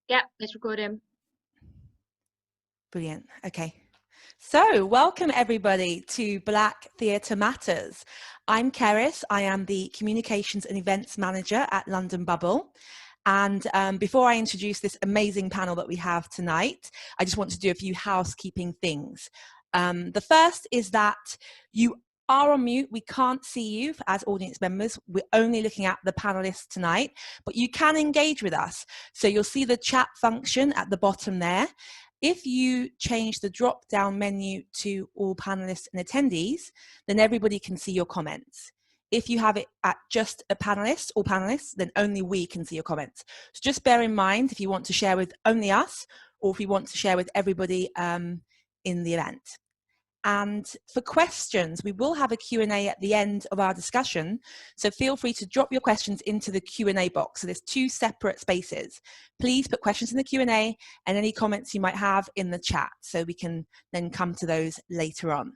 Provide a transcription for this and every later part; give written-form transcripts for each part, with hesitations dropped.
Yeah, it's recording. Brilliant. Okay. So welcome everybody to Black Theatre Matters. I'm Keris. I am the Communications and Events Manager at London Bubble. And before I introduce this amazing panel that we have tonight, I just want to do a few housekeeping things. The first is that you are on mute. We can't see you as audience members. We're only looking at the panelists tonight, but you can engage with us. So you'll see the chat function at the bottom there. If you change the drop-down menu to all panelists and attendees, then everybody can see your comments. If you have it at just a panelist or panelists, then only we can see your comments. So just bear in mind if you want to share with only us, or if you want to share with everybody in the event. And for questions, we will have a Q&A at the end of our discussion. So feel free to drop your questions into the Q&A box. So there's two separate spaces. Please put questions in the Q&A and any comments you might have in the chat so we can then come to those later on.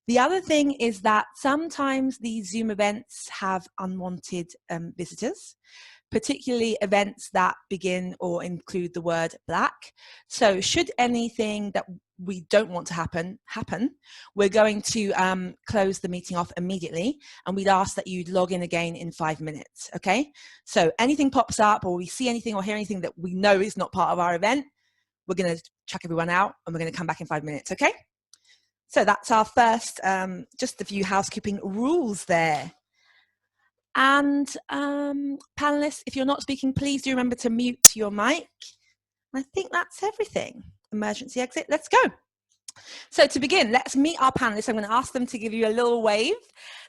The other thing is that sometimes these Zoom events have unwanted visitors, particularly events that begin or include the word black. So should anything that we don't want to happen, we're going to close the meeting off immediately, and we'd ask that you'd log in again in 5 minutes, okay? So anything pops up or we see anything or hear anything that we know is not part of our event, we're gonna chuck everyone out and we're gonna come back in 5 minutes, okay? So that's our first, just a few housekeeping rules there. And panelists, if you're not speaking, please do remember to mute your mic. I think that's everything. Emergency exit, let's go. So to begin, let's meet our panelists. I'm going to ask them to give you a little wave.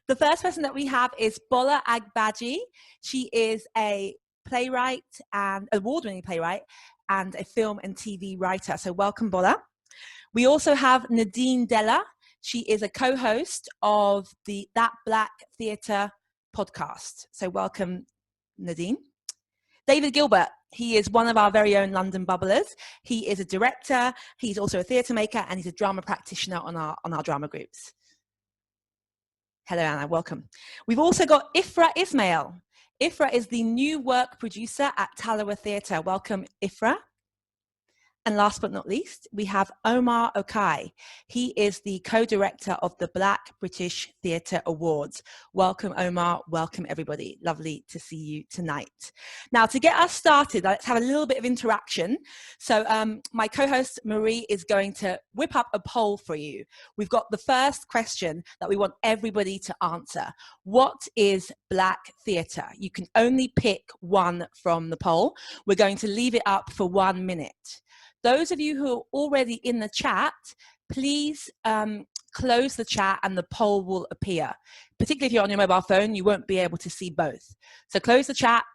The first person that we have is Bola Agbaji. She is a playwright and award-winning playwright and a film and TV writer. So welcome, Bola. We also have Nadine Della. She is a co-host of the That Black Theatre podcast. So welcome, Nadine. David Gilbert, he is one of our very own London Bubblers. He is a director, he's also a theatre maker, and he's a drama practitioner on our drama groups. Hello, Anna, welcome. We've also got Ifra Ismail. Ifra is the new work producer at Talawa Theatre. Welcome, Ifra. And last but not least, we have Omar Okai. He is the co-director of the Black British Theatre Awards. Welcome, Omar. Welcome, everybody. Lovely to see you tonight. Now, to get us started, let's have a little bit of interaction. So my co-host, Marie, is going to whip up a poll for you. We've got the first question that we want everybody to answer. What is Black theatre? You can only pick one from the poll. We're going to leave it up for 1 minute. Those of you who are already in the chat, please close the chat and the poll will appear. Particularly if you're on your mobile phone, you won't be able to see both. So close the chat,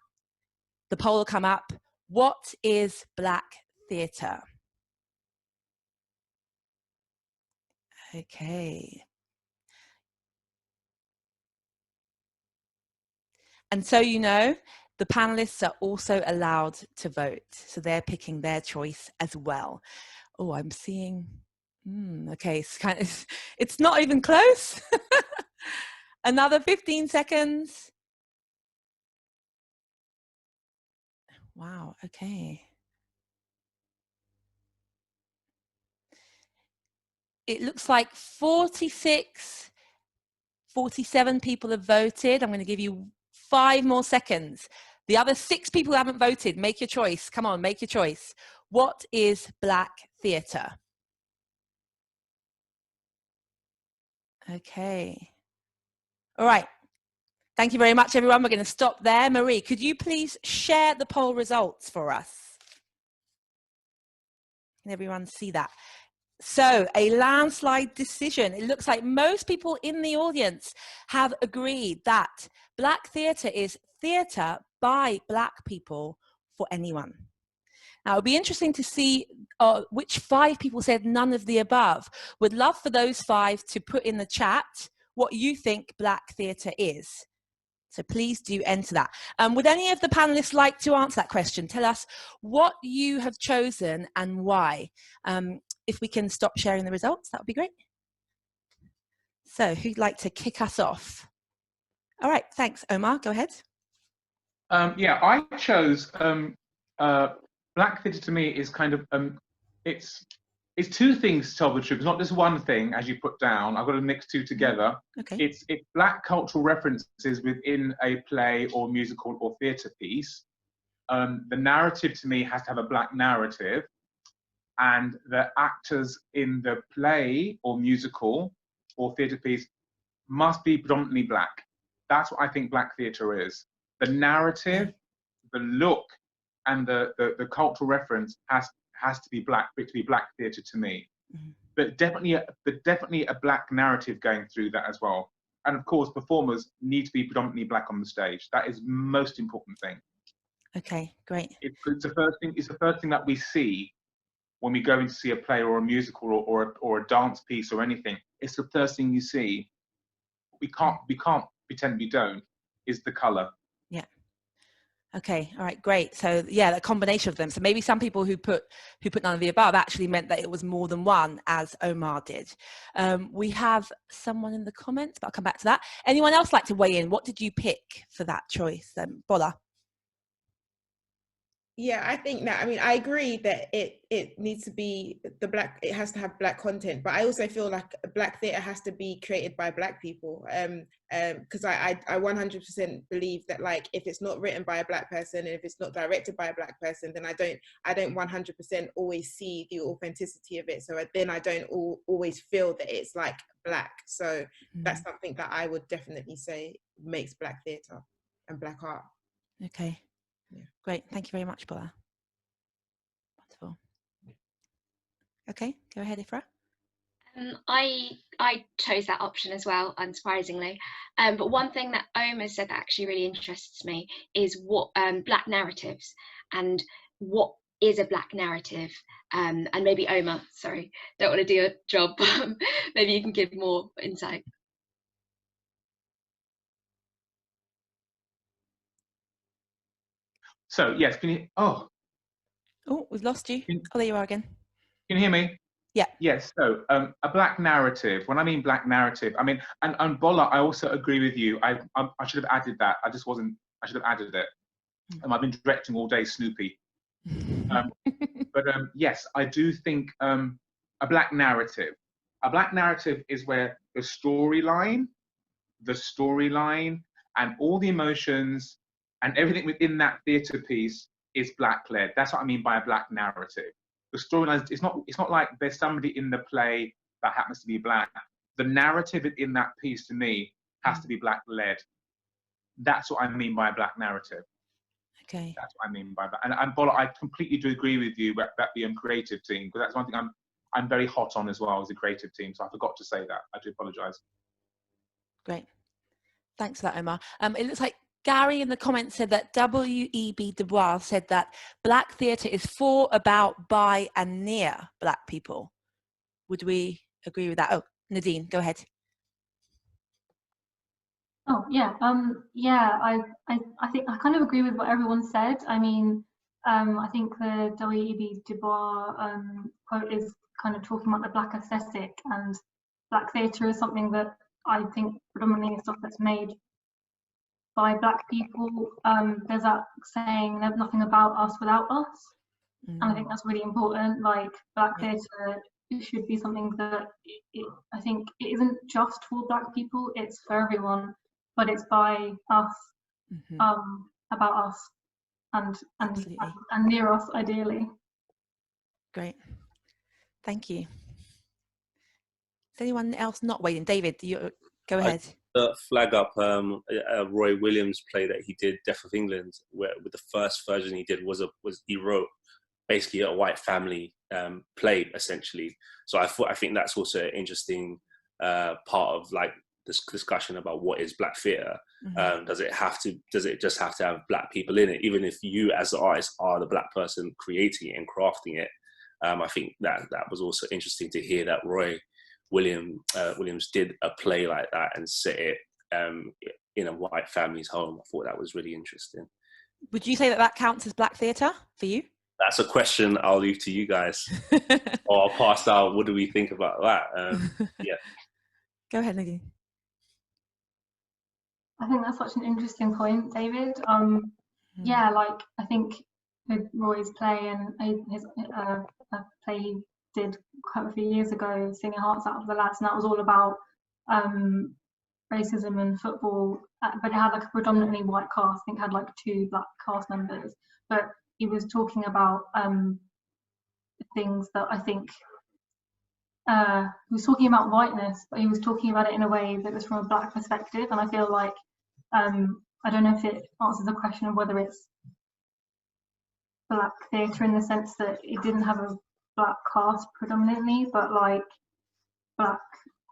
the poll will come up. What is Black theatre? Okay. And so you know, the panelists are also allowed to vote. So they're picking their choice as well. Oh, I'm seeing, okay, it's not even close. Another 15 seconds. Wow, okay. It looks like 47 people have voted. I'm going to give you 5 more seconds. The other 6 people who haven't voted, make your choice. Come on, make your choice. What is Black theatre? Okay. All right. Thank you very much, everyone. We're going to stop there. Marie, could you please share the poll results for us? Can everyone see that? So a landslide decision. It looks like most people in the audience have agreed that Black theatre is theatre by Black people for anyone. Now, it'll be interesting to see which 5 people said none of the above. Would love for those 5 to put in the chat what you think Black theatre is. So please do enter that. Would any of the panelists like to answer that question? Tell us what you have chosen and why. If we can stop sharing the results, that would be great. So who'd like to kick us off? All right, thanks, Omar, go ahead. Yeah, I chose Black theatre to me is kind of it's two things, to tell the truth. It's not just one thing, as you put down. I've got to mix two together. Okay. It's Black cultural references within a play or musical or theatre piece. The narrative to me has to have a Black narrative, and the actors in the play or musical or theatre piece must be predominantly Black. That's what I think Black theatre is. The narrative, the look, and the cultural reference has to be Black for it to be Black theatre to me. Mm-hmm. But definitely a Black narrative going through that as well. And of course, performers need to be predominantly Black on the stage. That is the most important thing. Okay, great. It's the first thing. It's the first thing that we see when we go in to see a play or a musical or a dance piece or anything. It's the first thing you see. We can't pretend we don't. Is the colour. Yeah. Okay. All right. Great. So yeah, the combination of them. So maybe some people who put none of the above actually meant that it was more than one, as Omar did. We have someone in the comments, but I'll come back to that. Anyone else like to weigh in? What did you pick for that choice? Bola. Yeah, I think that, I mean, I agree that it needs to be it has to have Black content, but I also feel like Black theatre has to be created by Black people. Because I 100% believe that, like, if it's not written by a Black person and if it's not directed by a Black person, then I don't 100% always see the authenticity of it. So then I don't always feel that it's like Black. So that's something that I would definitely say makes Black theatre and Black art. Okay. Yeah. Great. Thank you very much, Bola. Wonderful. Okay, go ahead, Ifra. I chose that option as well, unsurprisingly. But one thing that Omars said that actually really interests me is what Black narratives and what is a Black narrative. And maybe Omar, sorry, don't want to do a job. Maybe you can give more insight. So yes, can you? Oh, we've lost you. Oh, there you are again. Can you hear me? Yeah. Yes. So a Black narrative. When I mean Black narrative, I mean, and Bola, I also agree with you. I should have added that. I just wasn't. I should have added it. I've been directing all day, Snoopy. But yes, I do think a Black narrative. A Black narrative is where the storyline, and all the emotions and everything within that theatre piece is Black-led. That's what I mean by a Black narrative. The storyline, it's not like there's somebody in the play that happens to be Black. The narrative in that piece, to me, has to be Black-led. That's what I mean by a Black narrative. Okay. That's what I mean by that. And Bola, I completely do agree with you about the creative team, because that's one thing I'm very hot on as well as the creative team. So I forgot to say that. I do apologise. Great. Thanks for that, Omar. It looks like Gary in the comments said that W.E.B. Du Bois said that Black theatre is for, about, by and near Black people. Would we agree with that? Oh, Nadine, go ahead. Oh yeah, yeah. I think I kind of agree with what everyone said. I mean, I think the W.E.B. Du Bois quote is kind of talking about the Black aesthetic, and Black theatre is something that I think predominantly is stuff that's made by Black people. There's that saying, "There's nothing about us without us," and I think that's really important. Like, Black theatre should be something that I think it isn't just for Black people; it's for everyone. But it's by us, about us, and near us, ideally. Great, thank you. Is anyone else not waiting? David, you go ahead. Flag up a Roy Williams play that he did, Death of England, where with the first version he did was he wrote basically a white family play essentially. So I think that's also an interesting part of like this discussion about what is Black theatre. Does it just have to have Black people in it, even if you as the artist are the Black person creating it and crafting it? I think that was also interesting to hear that Roy Williams did a play like that and set it in a white family's home. I thought that was really interesting. Would you say that counts as Black theatre for you? That's a question I'll leave to you guys. Or I'll pass out, what do we think about that? Yeah. Go ahead, Nadine. I think that's such an interesting point, David. Yeah, like I think with Roy's play and his a play he did quite a few years ago, Singing Hearts Out of the Lads, and that was all about racism in football, but it had like a predominantly white cast. I think it had like 2 black cast members, but he was talking about things that I think he was talking about whiteness, but he was talking about it in a way that was from a black perspective, and I feel like I don't know if it answers the question of whether it's black theatre in the sense that it didn't have a black cast predominantly, but like black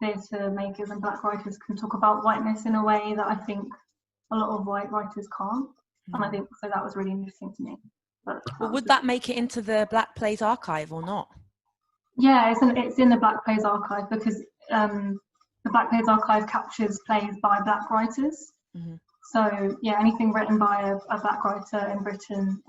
theatre makers and black writers can talk about whiteness in a way that I think a lot of white writers can't. And I think so that was really interesting to me. But would that make it into the Black Plays archive or not? Yeah, it's in the Black Plays archive because the Black Plays archive captures plays by black writers. So yeah, anything written by a black writer in Britain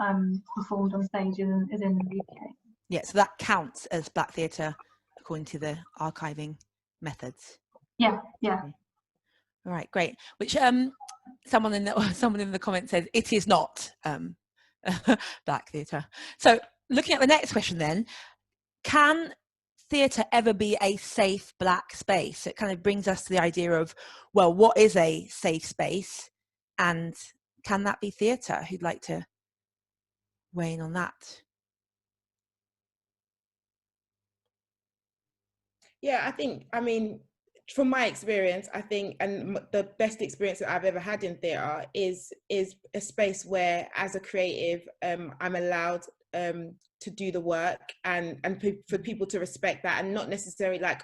performed on stage is in the UK. Yeah, so that counts as black theatre according to the archiving methods. Yeah. All right, great. Which someone in the comments says it is not black theatre. So looking at the next question then, can theatre ever be a safe black space? It kind of brings us to the idea of, well, what is a safe space, and can that be theatre? Who'd like to weigh in on that? Yeah, I mean, from my experience, I think, and the best experience that I've ever had in theatre is a space where, as a creative, I'm allowed to do the work and for people to respect that, and not necessarily like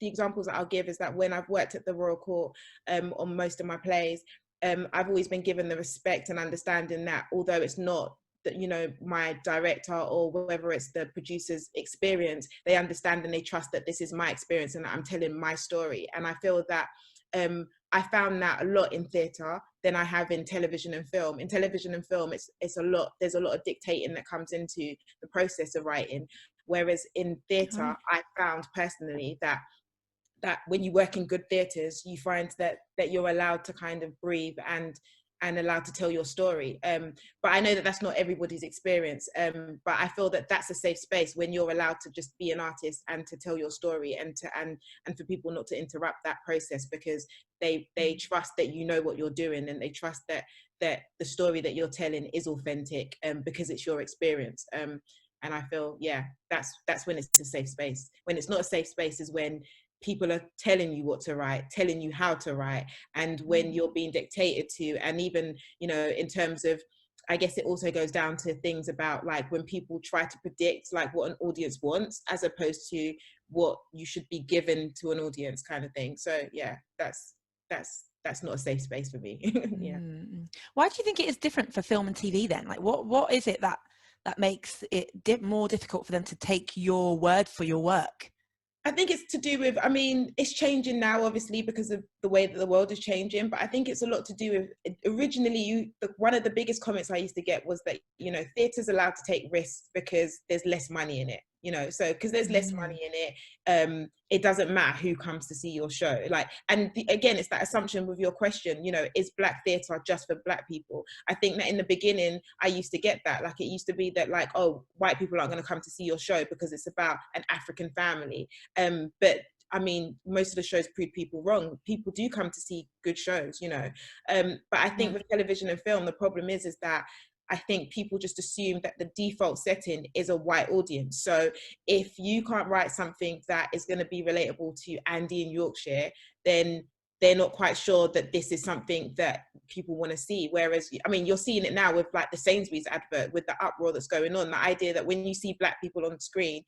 the examples that I'll give is that when I've worked at the Royal Court on most of my plays, I've always been given the respect and understanding that although it's not that, you know, my director or whether it's the producer's experience, they understand and they trust that this is my experience and that I'm telling my story. And I feel that I found that a lot in theatre than I have in television and film. In television and film, there's a lot of dictating that comes into the process of writing. Whereas in theatre, I found personally that when you work in good theatres, you find that you're allowed to kind of breathe and allowed to tell your story. But I know that that's not everybody's experience. But I feel that that's a safe space when you're allowed to just be an artist and to tell your story and for people not to interrupt that process, because they trust that you know what you're doing, and they trust that the story that you're telling is authentic because it's your experience. And I feel, yeah, that's when it's a safe space. When it's not a safe space is when people are telling you what to write, telling you how to write, and when you're being dictated to. And even, you know, in terms of, I guess it also goes down to things about like when people try to predict like what an audience wants as opposed to what you should be given to an audience, kind of thing. So yeah, that's not a safe space for me. Yeah. Why do you think it is different for film and TV then? Like what is it that makes it more difficult for them to take your word for your work? I think it's to do with, I mean, it's changing now, obviously, because of the way that the world is changing. But I think it's a lot to do with, originally, one of the biggest comments I used to get was that, you know, theatre's allowed to take risks because there's less money in it, you know. So because there's less money in it, it doesn't matter who comes to see your show. Like, and again, it's that assumption with your question, you know, is black theatre just for black people? I think that in the beginning, I used to get that. Like, it used to be that like, oh, white people aren't going to come to see your show because it's about an African family. But I mean, most of the shows prove people wrong. People do come to see good shows, you know. But I think with television and film, the problem is that I think people just assume that the default setting is a white audience. So if you can't write something that is going to be relatable to Andy in Yorkshire, then they're not quite sure that this is something that people want to see. Whereas, I mean, you're seeing it now with like the Sainsbury's advert, with the uproar that's going on, the idea that when you see black people on screen,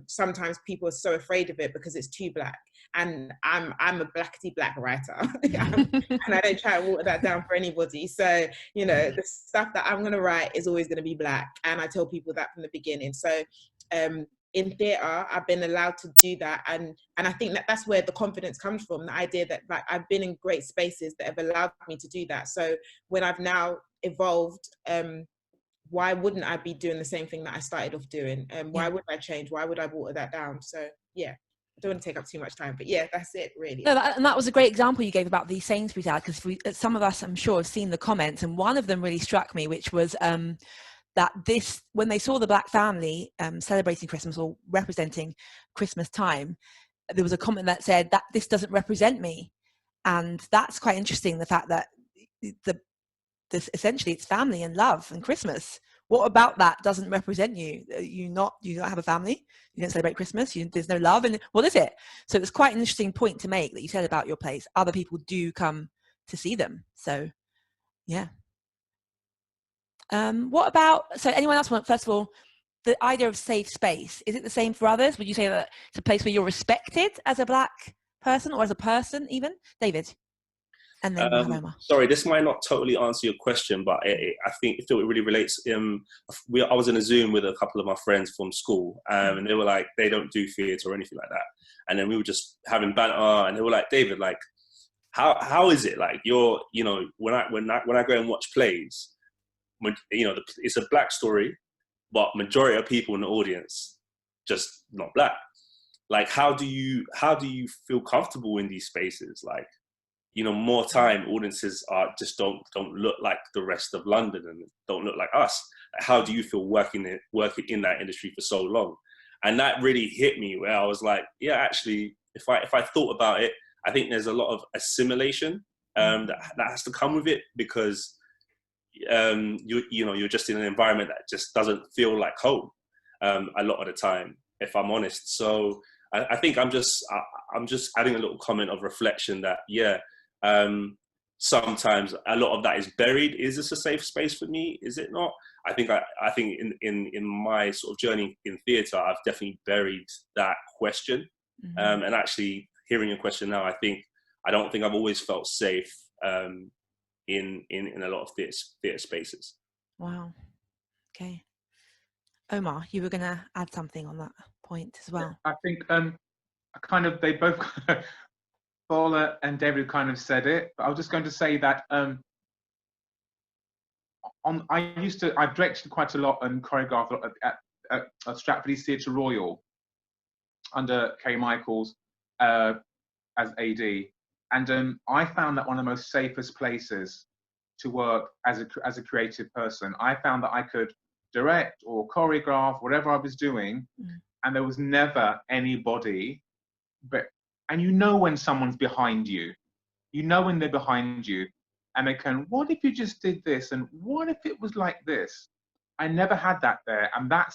sometimes people are so afraid of it because it's too black. And I'm a blackety black writer and I don't try to water that down for anybody. So, you know, the stuff that I'm going to write is always going to be black. And I tell people that from the beginning. So, in theatre, I've been allowed to do that, and I think that that's where the confidence comes from, the idea that like I've been in great spaces that have allowed me to do that. So when I've now evolved, why wouldn't I be doing the same thing that I started off doing? Why would I change? Why would I water that down? So yeah, I don't want to take up too much time, but yeah, that's it really. No, and that was a great example you gave about the Sainsbury's ad, because some of us, I'm sure, have seen the comments, and one of them really struck me, which was that this, when they saw the Black family celebrating Christmas or representing Christmas time, there was a comment that said that this doesn't represent me. And that's quite interesting, the fact that essentially it's family and love and Christmas. What about that doesn't represent you? You don't have a family, you don't celebrate Christmas, there's no love, and what is it? So it's quite an interesting point to make that you said about your place. Other people do come to see them. So yeah. What about, so anyone else want, first of all, the idea of safe space, is it the same for others? Would you say that it's a place where you're respected as a Black person or as a person even? David? And then Omar. Sorry, this might not totally answer your question, but I think it really relates. I was in a Zoom with a couple of my friends from school, and they were like, they don't do theatre or anything like that. And then we were just having banter, and they were like, David, like, how is it like when I go and watch plays, it's a Black story, but majority of people in the audience just not Black. Like, how do you feel comfortable in these spaces? Like, more time audiences don't look like the rest of London and don't look like us. Like, how do you feel working in that industry for so long? And that really hit me, where I was like, yeah, actually, if I thought about it, I think there's a lot of assimilation that has to come with it, because you're just in an environment that just doesn't feel like home a lot of the time, if I'm honest. So I think I'm just adding a little comment of reflection that sometimes a lot of that is buried. Is this a safe space for me? Is it not? I think in my sort of journey in theatre, I've definitely buried that question. And actually hearing your question now, I don't think I've always felt safe in a lot of theatre spaces. Wow. Okay. Omar, you were going to add something on that point as well. I think they both Paula and David kind of said it, but I was just going to say that I've directed quite a lot and choreographed at Stratford East Theatre Royal under Kay Michaels as AD, and I found that one of the most safest places to work as a creative person. I found that I could direct or choreograph whatever I was doing, and there was never anybody. And when someone's behind you, when they're behind you, and they can, what if you just did this, and what if it was like this? I never had that there, and I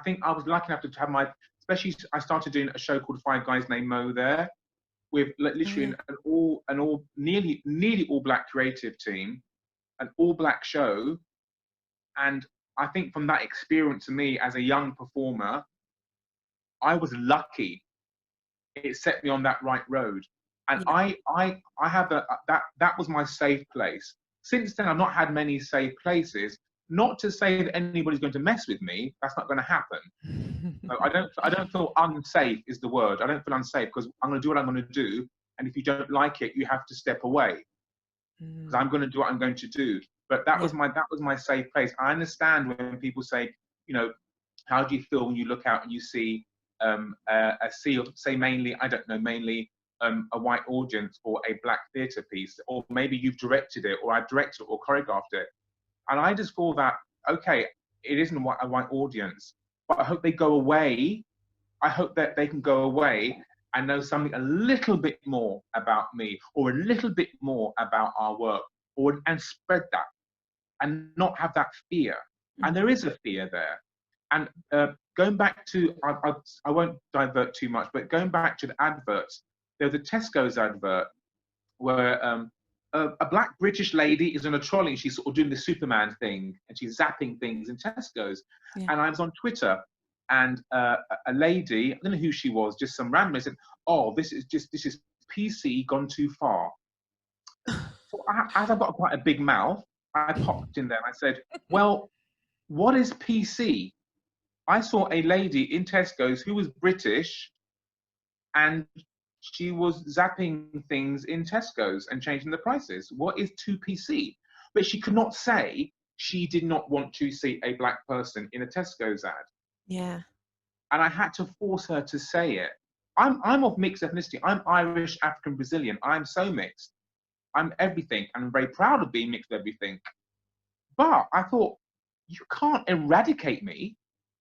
think I was lucky enough to have especially I started doing a show called Five Guys Named Mo there, with literally nearly all Black creative team, an all Black show, and I think from that experience, to me as a young performer, I was lucky. It set me on that right road, and I have that was my safe place. Since then, I've not had many safe places. Not to say that anybody's going to mess with me. That's not going to happen. So I don't feel unsafe is the word. I don't feel unsafe because I'm going to do what I'm going to do, and if you don't like it, you have to step away, because I'm going to do what I'm going to do. But that was my safe place. I understand when people say, how do you feel when you look out and you see a sea of, say, mainly a white audience for a Black theatre piece, or maybe you've directed it, or I've directed it or choreographed it, and I just feel that, okay, it isn't a white audience, but I hope they go away. I hope that they can go away and know something a little bit more about me, or a little bit more about our work, and spread that, and not have that fear. And there is a fear there. And going back to, I won't divert too much, but going back to the adverts, there's a Tesco's advert where a Black British lady is on a trolley and she's sort of doing the Superman thing and she's zapping things in Tesco's. Yeah. And I was on Twitter, and a lady, I don't know who she was, just some random, said, "Oh, this is PC gone too far." So as I've got quite a big mouth, I popped in there and I said, "Well, what is PC?" I saw a lady in Tesco's who was British, and she was zapping things in Tesco's and changing the prices. What is 2PC? But she could not say she did not want to see a Black person in a Tesco's ad. Yeah. And I had to force her to say it. I'm of mixed ethnicity. I'm Irish, African, Brazilian. I'm so mixed. I'm everything. And I'm very proud of being mixed everything. But I thought, you can't eradicate me.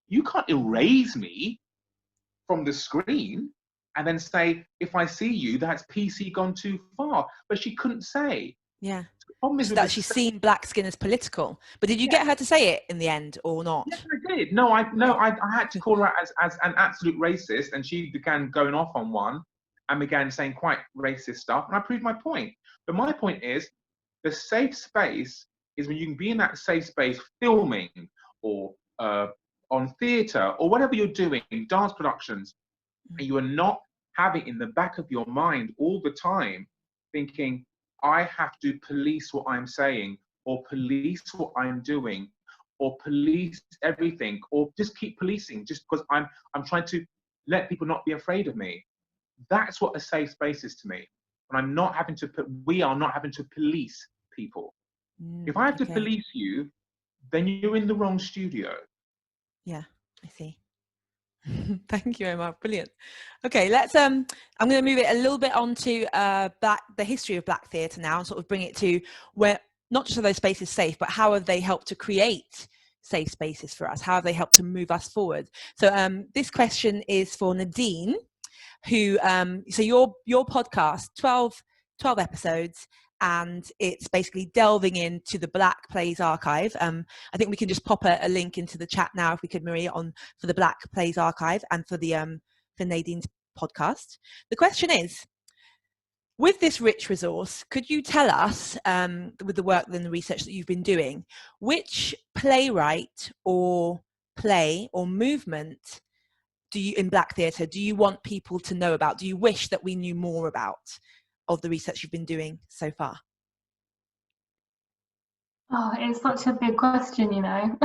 You can't erase me from the screen and then say, if I see you, that's PC gone too far. But she couldn't say. Yeah. The problem is So with that she's seen black skin as political. But did you get her to say it in the end or not? Yes, I did. No, I had to call her out as an absolute racist, and she began going off on one and began saying quite racist stuff, and I proved my point. But my point is, the safe space is when you can be in that safe space filming or on theatre or whatever you're doing, dance productions, and you are not having in the back of your mind all the time thinking, I have to police what I'm saying or police what I'm doing or police everything or just keep policing just because I'm trying to let people not be afraid of me. That's what a safe space is to me. And I'm not having to we are not having to police people. If I have to police you, then you're in the wrong studio. Yeah, I see. Thank you, Omar. Brilliant. Okay, let's I'm going to move it a little bit onto the history of Black theatre now, and sort of bring it to where not just are those spaces safe, but how have they helped to create safe spaces for us? How have they helped to move us forward? So this question is for Nadine, who so your podcast, 12 episodes, and it's basically delving into the Black Plays Archive. I think we can just pop a link into the chat now, if we could, Maria, for the Black Plays Archive and for the for Nadine's podcast. The question is, with this rich resource, could you tell us, with the work and the research that you've been doing, which playwright or play or movement in Black theatre do you want people to know about? Do you wish that we knew more about of the research you've been doing so far? Oh, it's such a big question, you know,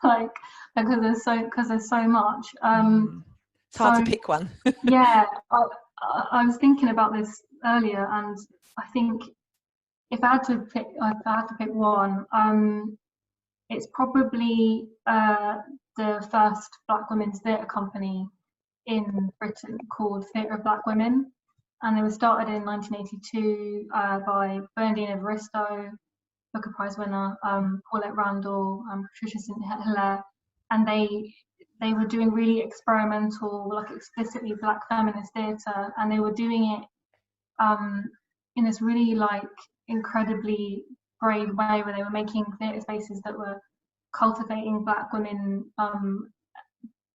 like because there's so much. It's hard to pick one. Yeah, I was thinking about this earlier, and I think if I had to pick one, it's probably the first Black women's theatre company in Britain called Theatre of Black Women, and they were started in 1982 by Bernardine Evaristo, Booker Prize winner, Paulette Randall, Patricia St. Hilaire, and they were doing really experimental, like explicitly Black feminist theatre, and they were doing it in this really like incredibly brave way, where they were making theatre spaces that were cultivating Black women,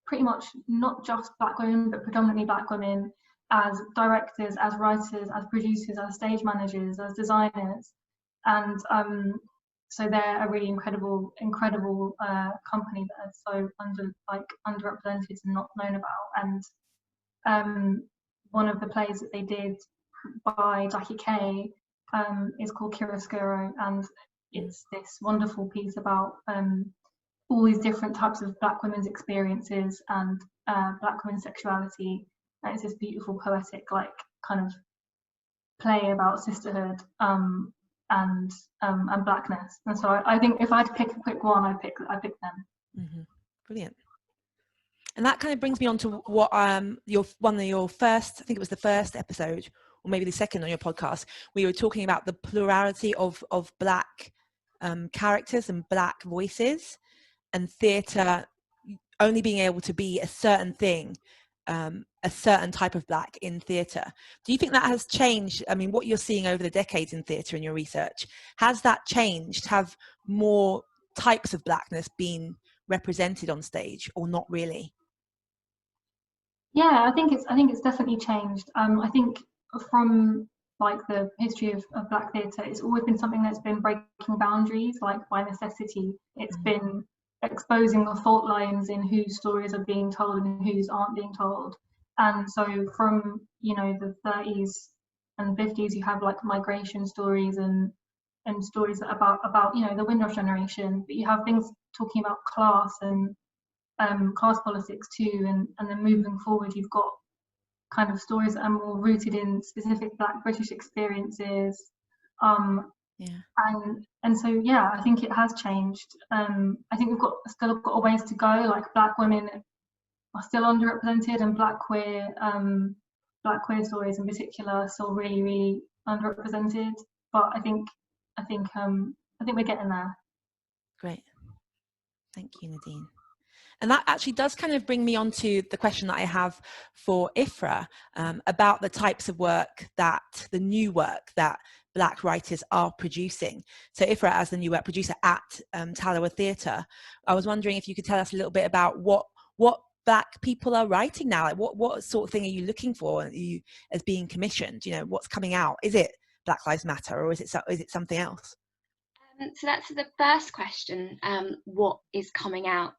pretty much not just Black women, but predominantly Black women, as directors, as writers, as producers, as stage managers, as designers. And so they're a really incredible company that is so underrepresented and not known about. And one of the plays that they did by Jackie Kay is called Chiaroscuro, and it's this wonderful piece about all these different types of Black women's experiences and Black women's sexuality. And it's this beautiful poetic like kind of play about sisterhood and Blackness. And so I think if I had to pick a quick one, I'd pick them. Mm-hmm. Brilliant. And that kind of brings me on to what your first, I think it was the first episode, or maybe the second on your podcast, where you were talking about the plurality of Black characters and Black voices, and theatre only being able to be a certain thing, a certain type of Black in theatre. Do you think that has changed? I mean, what you're seeing over the decades in theatre in your research, has that changed? Have more types of Blackness been represented on stage, or not really? Yeah, I think it's definitely changed. I think from like the history of Black theatre, it's always been something that's been breaking boundaries, like by necessity. It's been exposing the fault lines in whose stories are being told and whose aren't being told. And so from, you know, the 30s and 50s, you have like migration stories and stories about, you know, the Windrush generation, but you have things talking about class and class politics too, and then moving forward, you've got kind of stories that are more rooted in specific Black British experiences. And so yeah, I think it has changed. I think we've still got a ways to go. Like Black women are still underrepresented, and Black queer stories in particular are still really, really underrepresented. But I think we're getting there. Great. Thank you, Nadine. And that actually does kind of bring me on to the question that I have for Ifra, about the types of work the new work that Black writers are producing. So Ifra, as the new work producer at Tallowa Theatre, I was wondering if you could tell us a little bit about what Black people are writing now. Like what sort of thing are you looking for as being commissioned? You know, what's coming out? Is it Black Lives Matter, or is it something else? So that's the first question, what is coming out?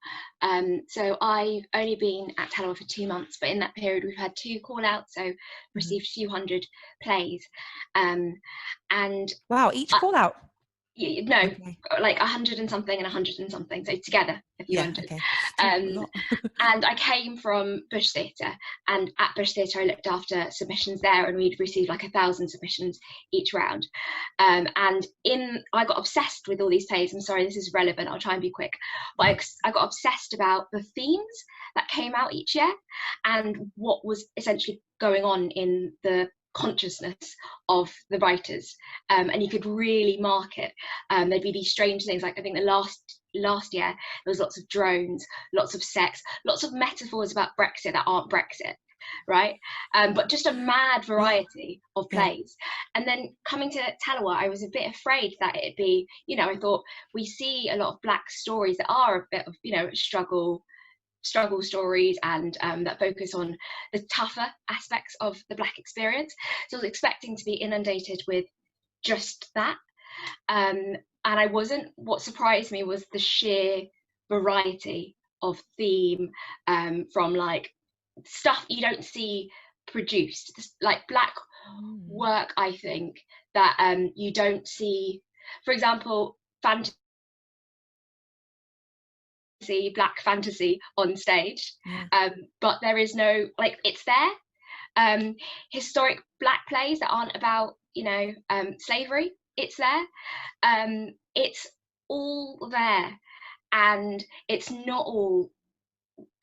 So I've only been at Tallowa for 2 months, but in that period we've had 2 call outs, so received a few hundred plays. And wow, each call out? No, okay. Like 100 and something and 100 and something, so together a few hundred. Okay. And I came from Bush Theatre, and at Bush Theatre I looked after submissions there, and we'd received like 1,000 submissions each round. And I got obsessed with all these plays. I'm sorry, this is relevant, I'll try and be quick. But I got obsessed about the themes that came out each year and what was essentially going on in the consciousness of the writers, and you could really mark it. There'd be these strange things, like I think the last year there was lots of drones, lots of sex, lots of metaphors about Brexit that aren't Brexit, right? But just a mad variety of plays. And then coming to Tallowa, I was a bit afraid that it'd be, I thought we see a lot of Black stories that are a bit of, struggle stories, and that focus on the tougher aspects of the Black experience. So I was expecting to be inundated with just that, and I wasn't. What surprised me was the sheer variety of theme, from like stuff you don't see produced, like Black work, I think, that you don't see. For example, Black fantasy on stage, but there is no, like, it's there. Historic Black plays that aren't about slavery, it's there. It's all there, and it's not all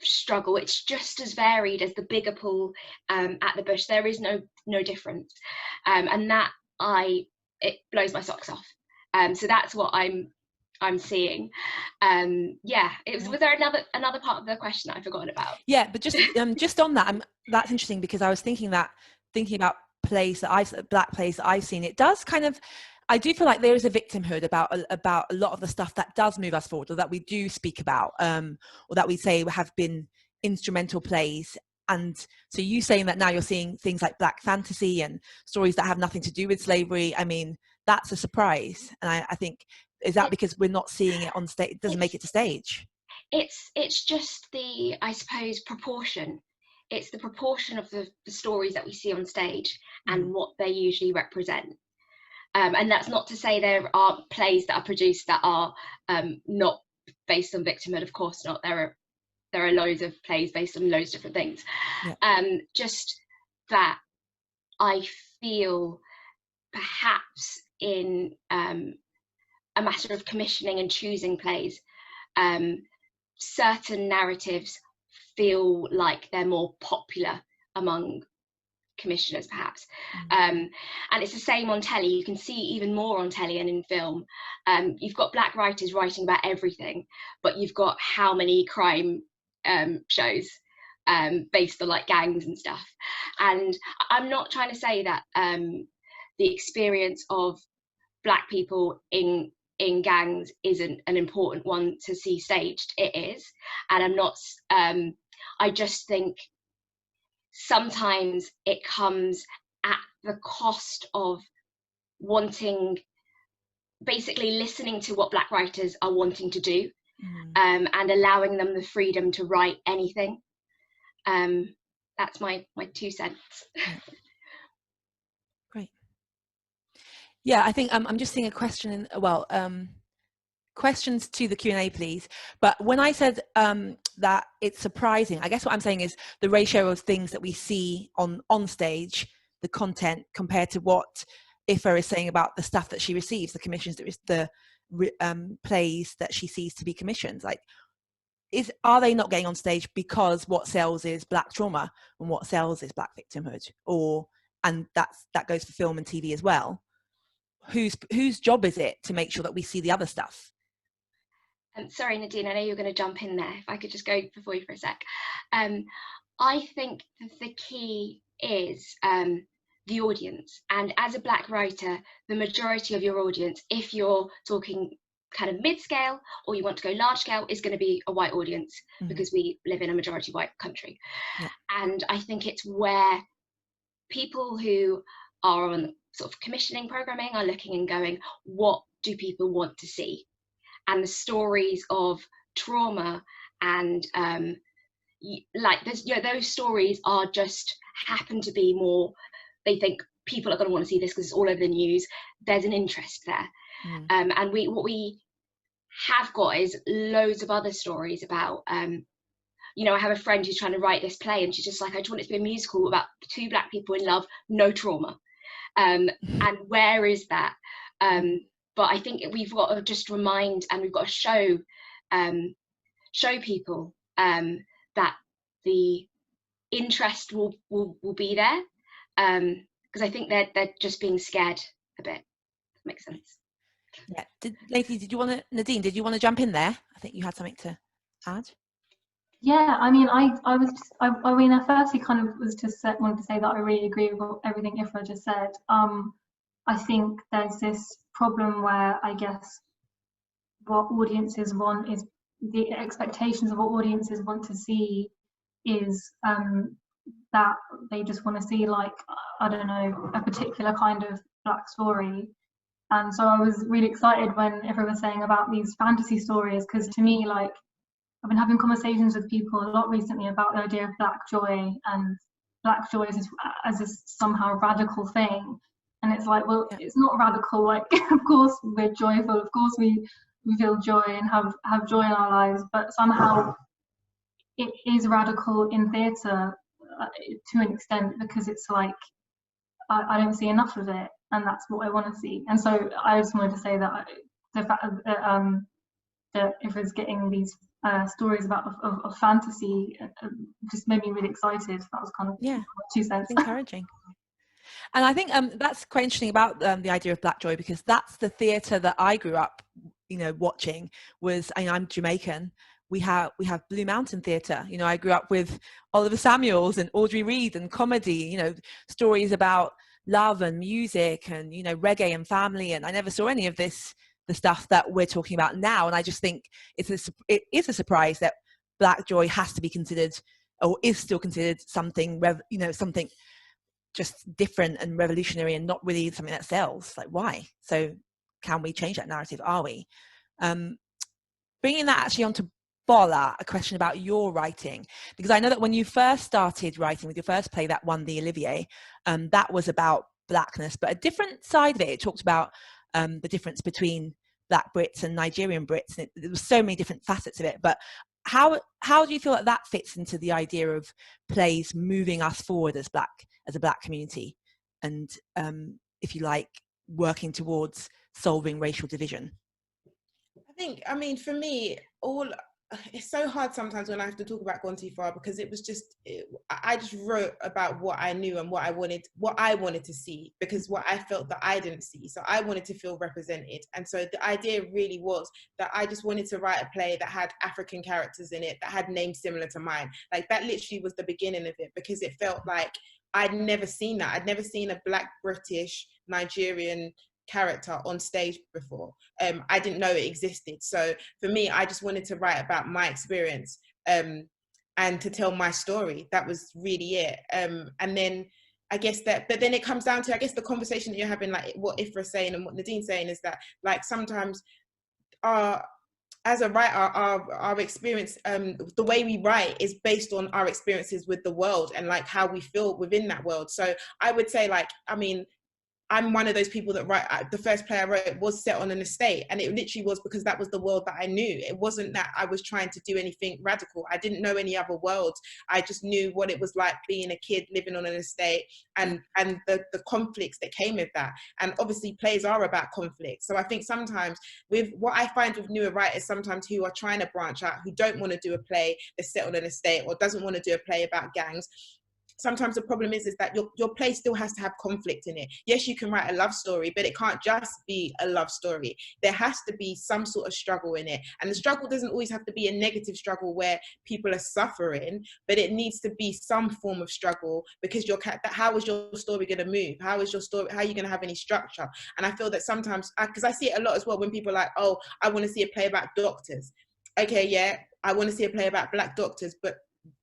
struggle. It's just as varied as the bigger pool at the Bush. There is no difference, and that it blows my socks off. So that's what I'm seeing. Was there another part of the question that I forgot about? Yeah, but just on that, that's interesting, because I was thinking about plays Black plays that I've seen. It does kind of, I do feel like there is a victimhood about a lot of the stuff that does move us forward, or that we do speak about, or that we say have been instrumental plays. And so you saying that now you're seeing things like Black fantasy and stories that have nothing to do with slavery, I mean, that's a surprise. And I think, is that because we're not seeing it on stage? It doesn't make it to stage. It's just the, I suppose, proportion. It's the proportion of the stories that we see on stage and what they usually represent. And that's not to say there aren't plays that are produced that are not based on victimhood. Of course not. There are loads of plays based on loads of different things. Just that I feel perhaps in a matter of commissioning and choosing plays, certain narratives feel like they're more popular among commissioners, perhaps. And it's the same on telly. You can see even more on telly and in film. You've got Black writers writing about everything, but you've got how many crime shows based on like gangs and stuff. And I'm not trying to say that the experience of Black people in gangs isn't an important one to see staged. It is. And I'm not, I just think sometimes it comes at the cost of basically listening to what Black writers are wanting to do, and allowing them the freedom to write anything. That's my 2 cents. Great. Yeah, I think I'm just seeing a question questions to the Q&A, please. But when I said that it's surprising, I guess what I'm saying is the ratio of things that we see on stage, the content, compared to what Ifra is saying about the stuff that she receives, the commissions, the plays that she sees to be commissioned. Like, are they not getting on stage because what sells is Black trauma and what sells is Black victimhood? And that goes for film and TV as well. Whose job is it to make sure that we see the other stuff? Sorry, Nadine, I know you're going to jump in there. If I could just go before you for a sec. I think the key is the audience. And as a Black writer, the majority of your audience, if you're talking kind of mid-scale or you want to go large scale, is going to be a white audience, because we live in a majority white country. Yeah. And I think it's where people who are on sort of commissioning programming are looking and going, what do people want to see? And the stories of trauma and like this, those stories are just happen to be more, they think people are going to want to see this because it's all over the news. There's an interest there. And what we have got is loads of other stories about, I have a friend who's trying to write this play, and she's just like, I just want it to be a musical about two Black people in love, no trauma. And where is that? But I think we've got to just remind, and we've got to show people that the interest will be there, because I think they're just being scared a bit. That makes sense. Yeah. Nadine, did you want to jump in there? I think you had something to add. Yeah, I mean, I firstly kind of was just wanted to say that I really agree with everything Ifra just said. I think there's this problem where I guess what audiences want is, the expectations of what audiences want to see is that they just want to see, like, I don't know, a particular kind of Black story. And so I was really excited when everyone was saying about these fantasy stories, because to me, like, I've been having conversations with people a lot recently about the idea of Black joy, and Black joy as a somehow radical thing. And it's like, well, it's not radical. Like, of course we're joyful, of course we feel joy and have joy in our lives, but somehow it is radical in theatre to an extent, because it's like, I don't see enough of it, and that's what I want to see. And so I just wanted to say that the fact that if it's getting these stories about of fantasy just made me really excited. That was kind of 2 cents. Encouraging. And I think that's quite interesting about the idea of Black joy, because that's the theatre that I grew up, watching. I'm Jamaican. We have Blue Mountain Theatre. I grew up with Oliver Samuels and Audrey Reed and comedy. Stories about love and music and reggae and family. And I never saw any of the stuff that we're talking about now. And I just think it is a surprise that Black joy has to be considered, or is still considered, something something just different and revolutionary, and not really something that sells. Like, why? So can we change that narrative? Are we? Bringing that actually onto Bola, a question about your writing, because I know that when you first started writing with your first play that won the Olivier, that was about Blackness, but a different side of it. It talked about the difference between Black Brits and Nigerian Brits. And there was so many different facets of it. But how do you feel that fits into the idea of plays moving us forward as a Black community, and if you like, working towards solving racial division? I mean, for me, it's so hard sometimes when I have to talk about Gone Too Far, because it was just, I just wrote about what I knew and what I wanted to see, because what I felt that I didn't see. So I wanted to feel represented. And so the idea really was that I just wanted to write a play that had African characters in it, that had names similar to mine. Like, that literally was the beginning of it, because it felt like I'd never seen that. I'd never seen a Black British Nigerian character on stage before. I didn't know it existed. So for me, I just wanted to write about my experience and to tell my story. That was really it. And then I guess but then it comes down to, I guess, the conversation that you're having, like what Ifra's saying and what Nadine's saying, is that, like, sometimes as a writer, our experience, the way we write is based on our experiences with the world and like how we feel within that world. So I would say, like, I mean, I'm one of those people that the first play I wrote was set on an estate, and it literally was because that was the world that I knew. It wasn't that I was trying to do anything radical. I didn't know any other worlds. I just knew what it was like being a kid living on an estate, and the conflicts that came with that. And obviously plays are about conflict. So I think sometimes with what I find with newer writers, sometimes who are trying to branch out, who don't want to do a play that's set on an estate, or doesn't want to do a play about gangs, sometimes the problem is that your play still has to have conflict in it. Yes, you can write a love story, but it can't just be a love story. There has to be some sort of struggle in it. And the struggle doesn't always have to be a negative struggle where people are suffering, but it needs to be some form of struggle, because how is your story going to move? How are you going to have any structure? And I feel that sometimes, because I see it a lot as well, when people are like, oh, I want to see a play about doctors. Okay, yeah, I want to see a play about Black doctors, but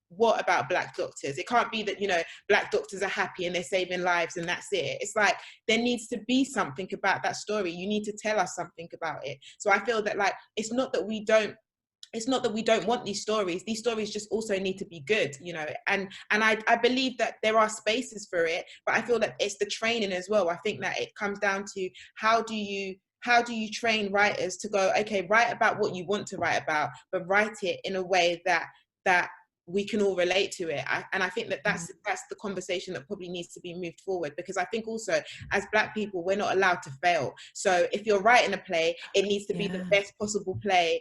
what about Black doctors? It can't be that, you know, Black doctors are happy and they're saving lives and that's it. It's like, there needs to be something about that story. You need to tell us something about it. So I feel that, like, it's not that we don't want these stories. These stories just also need to be good, you know, and I believe that there are spaces for it, but I feel that it's the training as well. I think that it comes down to how do you train writers to go, okay, write about what you want to write about, but write it in a way that we can all relate to it. And I think that that's the conversation that probably needs to be moved forward, because I think also as Black people, we're not allowed to fail. So if you're writing a play, it needs to be the best possible play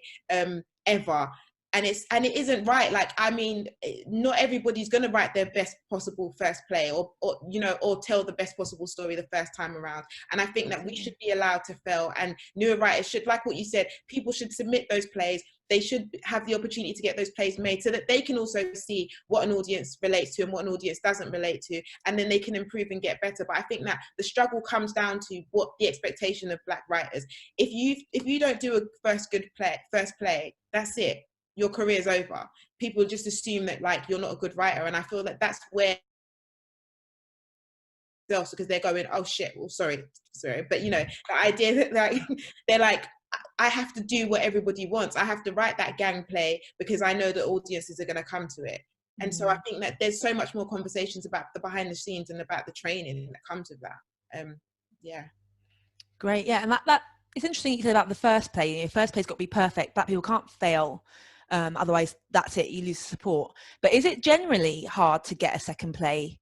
ever. And it isn't right. Like, I mean, not everybody's going to write their best possible first play or you know, or tell the best possible story the first time around. And I think that we should be allowed to fail, and newer writers should, like what you said, people should submit those plays. They should have the opportunity to get those plays made so that they can also see what an audience relates to and what an audience doesn't relate to, and then they can improve and get better. But I think that the struggle comes down to what the expectation of Black writers. If you don't do a first play, that's it. Your career's over. People just assume that, like, you're not a good writer, and I feel that that's where else, because they're going, oh shit, well, sorry, but you know, the idea that, like, they're like, I have to do what everybody wants. I have to write that gang play because I know that audiences are going to come to it. And so I think that there's so much more conversations about the behind the scenes and about the training that comes with that. Yeah. Great. Yeah. And that it's interesting you said about the first play. Your first play's got to be perfect. Black people can't fail. Otherwise, that's it. You lose support. But is it generally hard to get a second play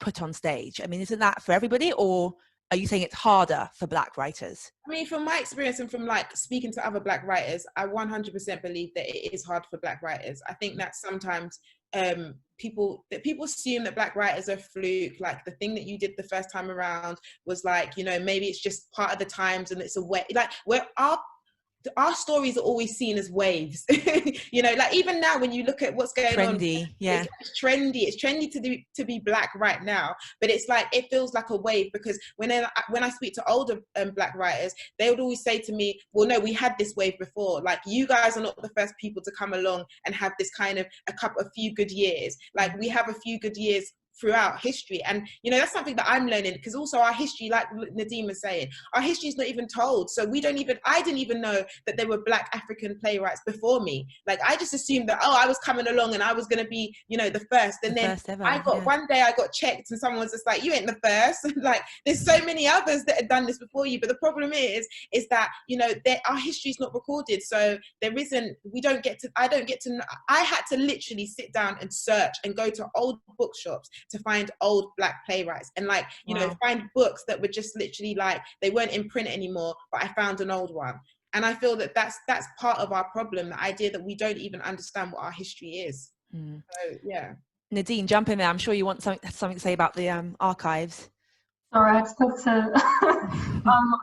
put on stage? I mean, isn't that for everybody, or are you saying it's harder for Black writers? I mean, from my experience and from, like, speaking to other Black writers, I 100% believe that it is hard for Black writers. I think that sometimes people assume that Black writers are fluke, like the thing that you did the first time around was, like, you know, maybe it's just part of the times and it's a way, like, where our stories are always seen as waves. You know, like, even now when you look at what's going on, yeah, it's trendy to be Black right now, but it's like, it feels like a wave, because when I speak to older Black writers, they would always say to me, well, no, we had this wave before. Like, you guys are not the first people to come along and have this kind of a few good years. Like, we have a few good years throughout history, and you know, that's something that I'm learning, because also our history, like Nadine was saying, our history is not even told. So I didn't even know that there were Black African playwrights before me. Like, I just assumed that, oh, I was coming along and I was going to be, you know, the first, and then one day I got checked and someone was just like, you ain't the first. Like, there's so many others that have done this before you. But the problem is that, you know, our history is not recorded, so I had to literally sit down and search and go to old bookshops to find old Black playwrights, and, like, you know, find books that were just literally, like, they weren't in print anymore, but I found an old one. And I feel that that's part of our problem, the idea that we don't even understand what our history is. So yeah, Nadine, jump in there. I'm sure you want something to say about the archives. Sorry, I just had to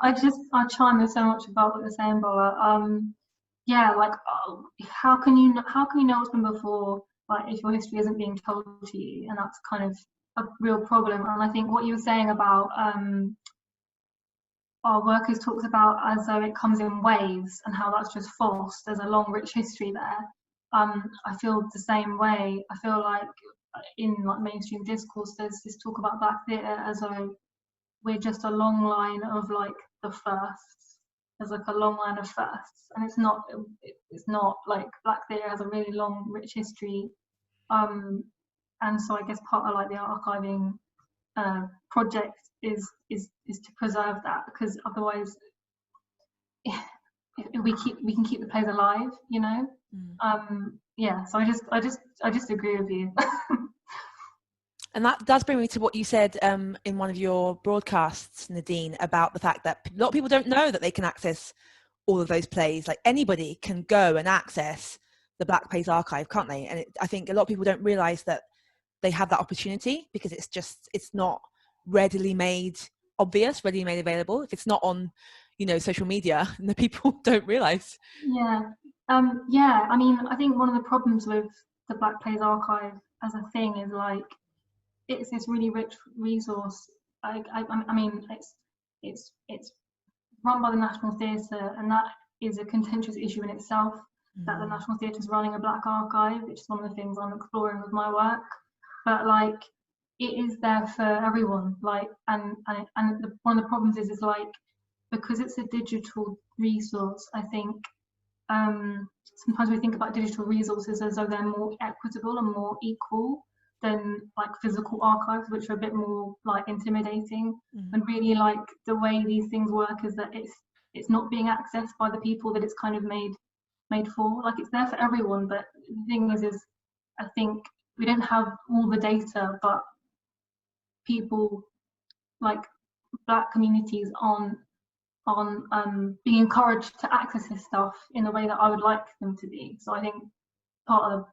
I chime in so much about what you're saying, Bola. Yeah, like, how can you know what's been before, like, if your history isn't being told to you? And that's kind of a real problem. And I think what you were saying about our workers talks about as though it comes in waves, and how that's just false. There's a long, rich history there. I feel the same way. I feel like in, like, mainstream discourse, there's this talk about Black theatre as though we're just a long line of, like, the firsts. There's, like, a long line of firsts, and it's not like Black theatre has a really long, rich history. And so I guess part of, like, the archiving project is to preserve that, because otherwise we can keep the plays alive, you know. Yeah, so I just agree with you. And that does bring me to what you said in one of your broadcasts, Nadine, about the fact that a lot of people don't know that they can access all of those plays. Like, anybody can go and access the Black Plays Archive, can't they? And I think a lot of people don't realise that they have that opportunity, because it's not readily made obvious, readily made available. If it's not on, social media, and the people don't realize. Yeah. Yeah, I mean, I think one of the problems with the Black Plays Archive as a thing is like, it's this really rich resource. I mean, it's run by the National Theatre, and that is a contentious issue in itself, that the National Theatre is running a Black archive, which is one of the things I'm exploring with my work. But like, it is there for everyone. Like, and one of the problems is like, because it's a digital resource, I think sometimes we think about digital resources as though they're more equitable and more equal than like physical archives, which are a bit more like intimidating. And really, like, the way these things work is that it's not being accessed by the people that it's kind of made for. Like, it's there for everyone, but the thing is I think we don't have all the data, but people, like Black communities, aren't being encouraged to access this stuff in the way that I would like them to be. So I think part of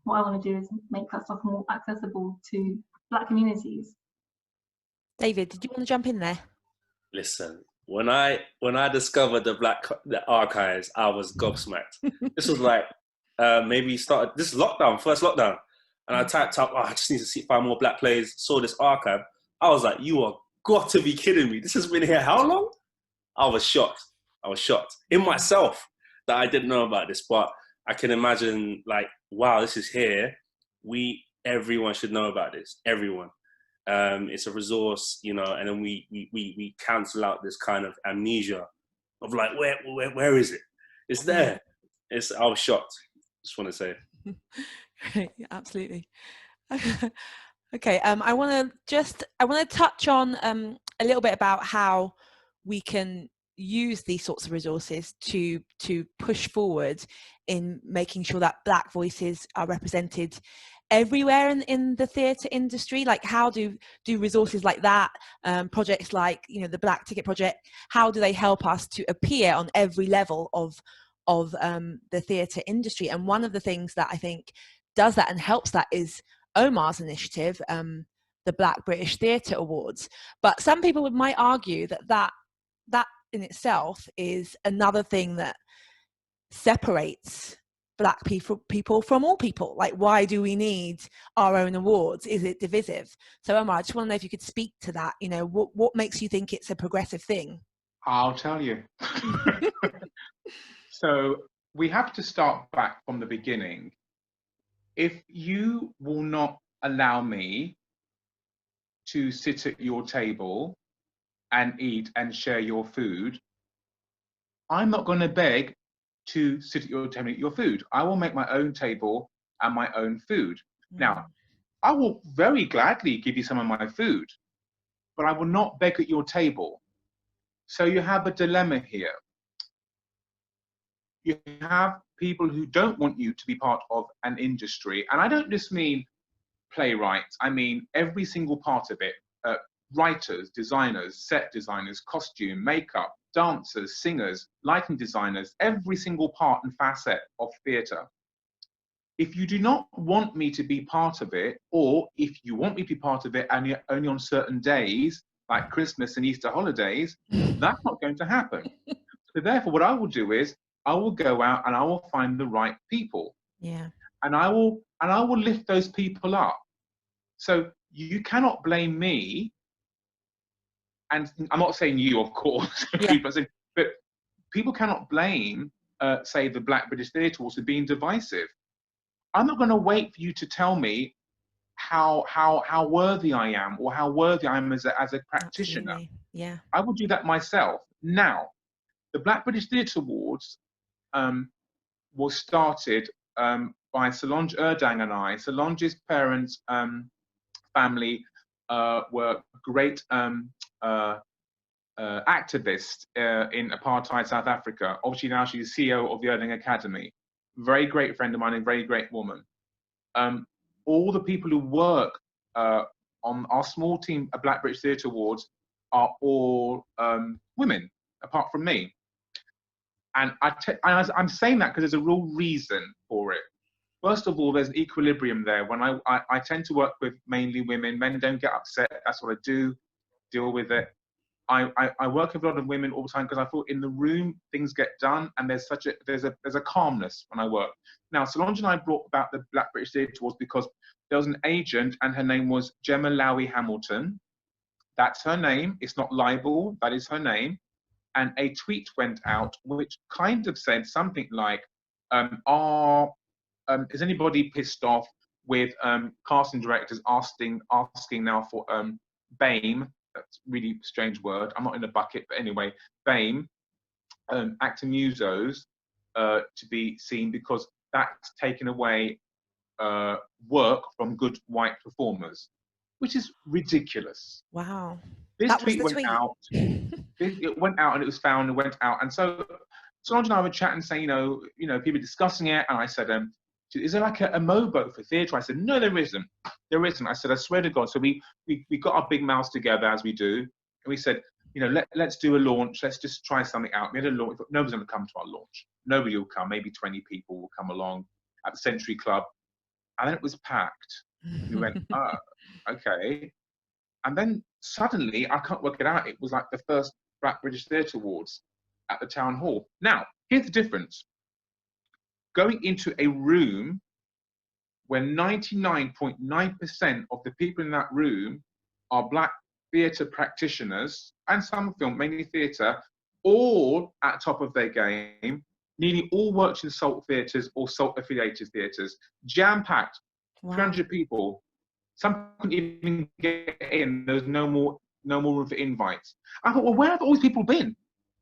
what I want to do is make that stuff more accessible to Black communities. David, did you want to jump in there? Listen, when I discovered the archives, I was gobsmacked. This was like maybe started this lockdown, first lockdown, and I typed up, I just need to find more Black plays. Saw this archive, I was like, you are got to be kidding me! This has been here how long? I was shocked in myself that I didn't know about this, but I can imagine, like, wow, this is here. Everyone should know about this. Everyone. It's a resource, and then we cancel out this kind of amnesia of like, where is it? It's there. I was shocked. Just want to say. Yeah, absolutely. Okay. I want to touch on a little bit about how we can use these sorts of resources to push forward in making sure that Black voices are represented everywhere in the theatre industry. Like, how do resources like that, projects like the Black Ticket Project, how do they help us to appear on every level of the theatre industry? And one of the things that I think does that and helps that is Omars initiative, the Black British Theatre Awards. But some people might argue that in itself is another thing that separates Black people from all people. Like, why do we need our own awards? Is it divisive? So Omar, I just want to know if you could speak to that. What makes you think it's a progressive thing? I'll tell you. So we have to start back from the beginning. If you will not allow me to sit at your table and eat and share your food, I'm not going to beg to sit at your table and eat your food. I will make my own table and my own food. Now, I will very gladly give you some of my food, but I will not beg at your table. So you have a dilemma here. You have people who don't want you to be part of an industry, and I don't just mean playwrights, I mean every single part of it. Writers, designers, set designers, costume, makeup, dancers, singers, lighting designers, every single part and facet of theatre. If you do not want me to be part of it, or if you want me to be part of it only on certain days, like Christmas and Easter holidays, that's not going to happen. So therefore, what I will do is I will go out and I will find the right people. Yeah. And I will lift those people up. So you cannot blame me. And I'm not saying you, of course, Yeah. but people cannot blame, say, the Black British Theatre Awards for being divisive. I'm not going to wait for you to tell me how worthy I am or how worthy I am as a practitioner. Absolutely. Yeah. I will do that myself. Now, the Black British Theatre Awards was started by Solange Erdang and I. Solange's parents, family were great activists in apartheid South Africa. Obviously now she's CEO of the Erdang Academy. Very great friend of mine and very great woman. All the people who work on our small team at Black British Theatre Awards are all women, apart from me. And I'm saying that because there's a real reason for it. First of all, there's an equilibrium there. When I tend to work with mainly women. Men don't get upset. That's what I do. Deal with it. I work with a lot of women all the time because I thought in the room things get done, and there's a calmness when I work. Now, Solange and I brought about the Black British Theatre Awards because there was an agent, and her name was Gemma Lowy Hamilton. That's her name. It's not libel. That is her name. And a tweet went out which kind of said something like, is anybody pissed off with casting directors asking now for BAME? That's a really strange word. I'm not in a bucket, but anyway, BAME, actor musos, to be seen because that's taken away work from good white performers, which is ridiculous. Wow. This tweet went out. It went out and it was found and went out. And so Solange and I were chatting, saying, people discussing it. And I said, is there like a MOBO for theatre? I said, no, there isn't. There isn't. I said, I swear to God. So we got our big mouths together as we do. And we said, let's do a launch. Let's just try something out. We had a launch. Nobody's going to come to our launch. Nobody will come. Maybe 20 people will come along at the Century Club. And then it was packed. We went, oh, okay. And then suddenly, I can't work it out. It was like the first Black British Theatre Awards at the Town Hall. Now, here's the difference. Going into a room where 99.9% of the people in that room are Black theatre practitioners and some film, mainly theatre, all at top of their game, nearly all worked in SALT theatres or SALT affiliated theatres, jam-packed, 300 people. Some couldn't even get in. There was no more room for invites. I thought, well, where have all these people been?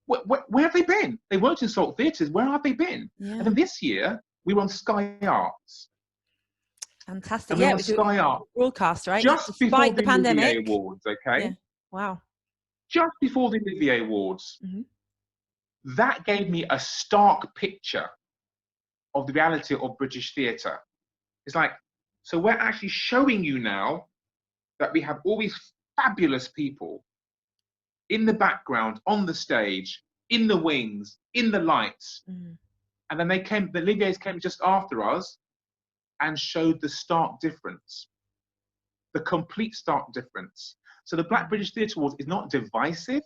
Where have they been? They worked in SALT theatres. Where have they been? Yeah. And then this year, we were on Sky Arts. Fantastic. And yeah, we were on Sky Arts. Broadcast, right? Just before the pandemic. Olivier Awards, okay? Yeah. Wow. Just before the Olivier Awards. Mm-hmm. That gave me a stark picture of the reality of British theatre. It's like, so we're actually showing you now that we have all these fabulous people in the background, on the stage, in the wings, in the lights. Mm. And then the Oliviers came just after us and showed the stark difference, the complete stark difference. So the Black British Theatre Awards is not divisive.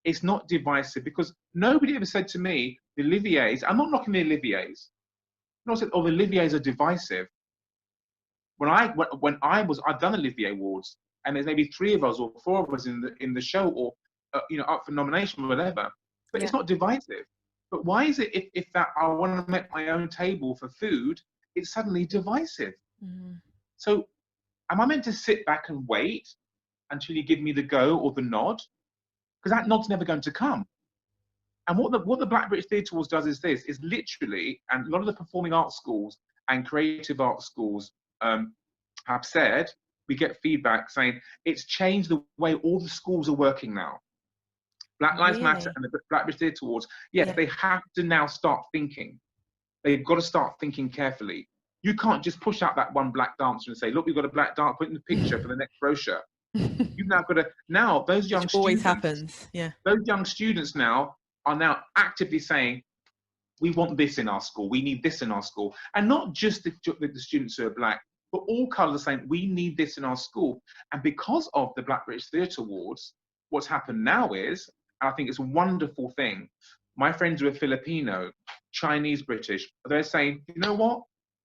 It's not divisive because nobody ever said to me, the Oliviers, I'm not knocking the Oliviers. No, I said, oh, the Oliviers are divisive. I've done Olivier Awards, and there's maybe 3 of us or 4 of us in the show, or up for nomination or whatever. But yeah. It's not divisive. But why is it if that I want to make my own table for food, it's suddenly divisive? Mm. So, am I meant to sit back and wait until you give me the go or the nod? Because that nod's never going to come. And what the Black British Theatre Awards does is literally, and a lot of the performing arts schools and creative arts schools have said, we get feedback saying it's changed the way all the schools are working now. Black Lives Matter and the Black British Theatre Awards, they have to now start thinking. They've got to start thinking carefully. You can't just push out that one black dancer and say, look, we've got a black dancer, put in the picture for the next brochure. You've now got to, those young students. Always happens, yeah. Those young students now are now actively saying, we want this in our school, we need this in our school. And not just the students who are Black, but all colours are saying, we need this in our school. And because of the Black British Theatre Awards, what's happened now is, and I think it's a wonderful thing, my friends who are Filipino, Chinese, British, they're saying, you know what?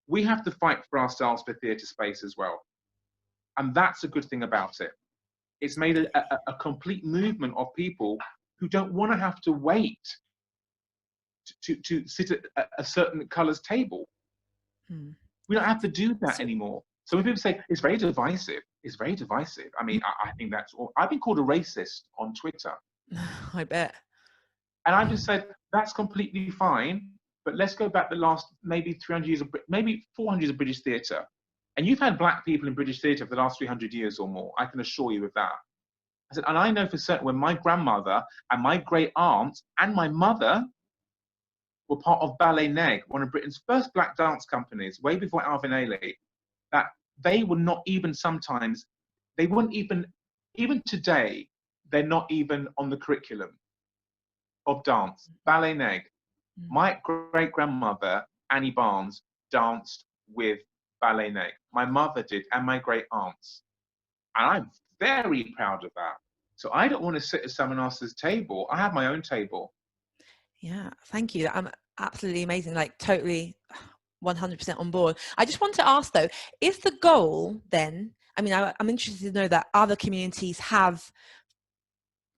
We have to fight for ourselves for theatre space as well. And that's a good thing about it. It's made a complete movement of people who don't want to have to wait to sit at a certain colours table. Hmm. We don't have to do that anymore. So when people say it's very divisive, it's very divisive. I mean, I think that's all. I've been called a racist on Twitter. I bet. And I just said, that's completely fine, but let's go back the last maybe 300 years, maybe 400 years of British theatre. And you've had Black people in British theatre for the last 300 years or more. I can assure you of that. I said, and I know for certain when my grandmother and my great aunt and my mother were part of Ballet Neg, one of Britain's first Black dance companies, way before Alvin Ailey, that they were not even sometimes, they wouldn't even today, they're not even on the curriculum of dance. Ballet Neg. My great-grandmother, Annie Barnes, danced with ballet neck. My mother did, and my great aunts. And I'm very proud of that. So I don't want to sit at someone else's table. I have my own table. Yeah, thank you. I'm absolutely amazing. Like totally 100% on board. I just want to ask though, is the goal then, I mean, I'm interested to know that other communities have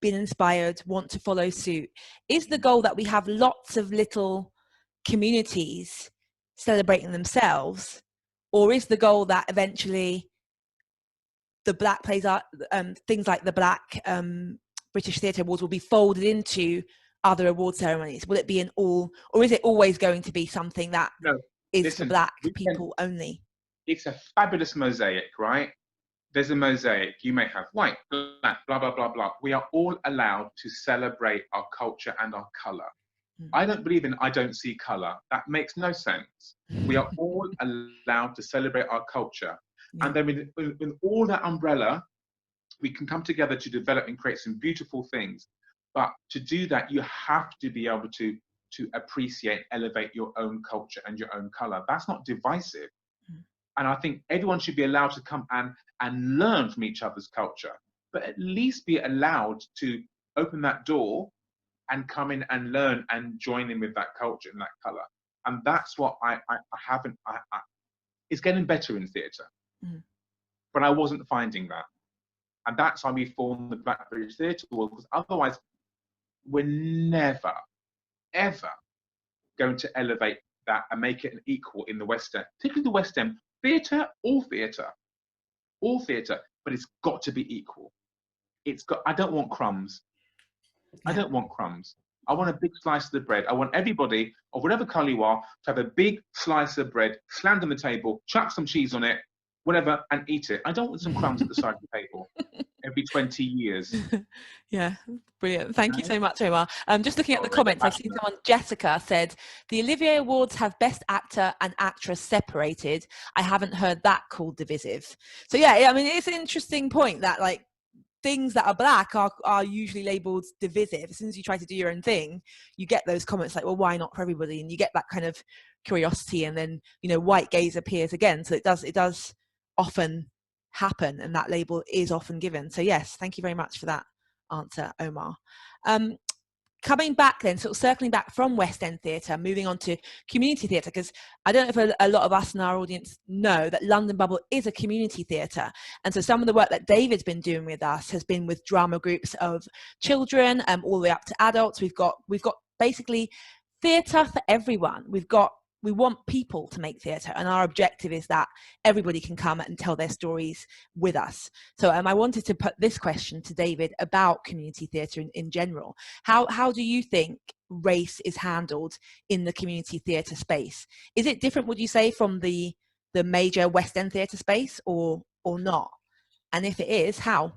been inspired, want to follow suit. Is the goal that we have lots of little communities celebrating themselves, or is the goal that eventually the Black plays are things like the Black British Theatre Awards will be folded into other award ceremonies? Will it be an all, or is it always going to be something that is for Black people only? It's a fabulous mosaic, right? There's a mosaic. You may have white, black, blah, blah, blah, blah. We are all allowed to celebrate our culture and our colour. I don't believe in I don't see colour. That makes no sense. We are all allowed to celebrate our culture. And then with all that umbrella, we can come together to develop and create some beautiful things. But to do that, you have to be able to appreciate, elevate your own culture and your own colour. That's not divisive. And I think everyone should be allowed to come and learn from each other's culture, but at least be allowed to open that door and come in and learn and join in with that culture and that colour. And that's what I haven't, it's getting better in theatre, but I wasn't finding that. And that's why we formed the Black British Theatre World, because otherwise we're never, ever going to elevate that and make it an equal in the West End, particularly the West End. Theatre, all theatre, but it's got to be equal. I don't want crumbs. I don't want crumbs. I want a big slice of the bread. I want everybody, of whatever colour you are, to have a big slice of bread, slammed on the table, chuck some cheese on it, whatever, and eat it. I don't want some crumbs at the side of the table every 20 years. Yeah, brilliant. Thank you so much, Omar. Just looking at the comments, I've seen someone, Jessica, said, the Olivier Awards have Best Actor and Actress separated. I haven't heard that called divisive. So yeah, I mean, it's an interesting point that like things that are Black are usually labelled divisive. As soon as you try to do your own thing, you get those comments like, well, why not for everybody? And you get that kind of curiosity, and then, you know, white gaze appears again. So it does often happen, and that label is often given. So yes, thank you very much for that answer, Omar. Coming back then, sort of circling back from West End theatre, moving on to community theatre, because I don't know if a lot of us in our audience know that London Bubble is a community theatre. And so some of the work that David's been doing with us has been with drama groups of children all the way up to adults. We've got basically theatre for everyone. We want people to make theatre, and our objective is that everybody can come and tell their stories with us. So I wanted to put this question to David about community theatre in general. How do you think race is handled in the community theatre space? Is it different, would you say, from the major West End theatre space, or not? And if it is, how?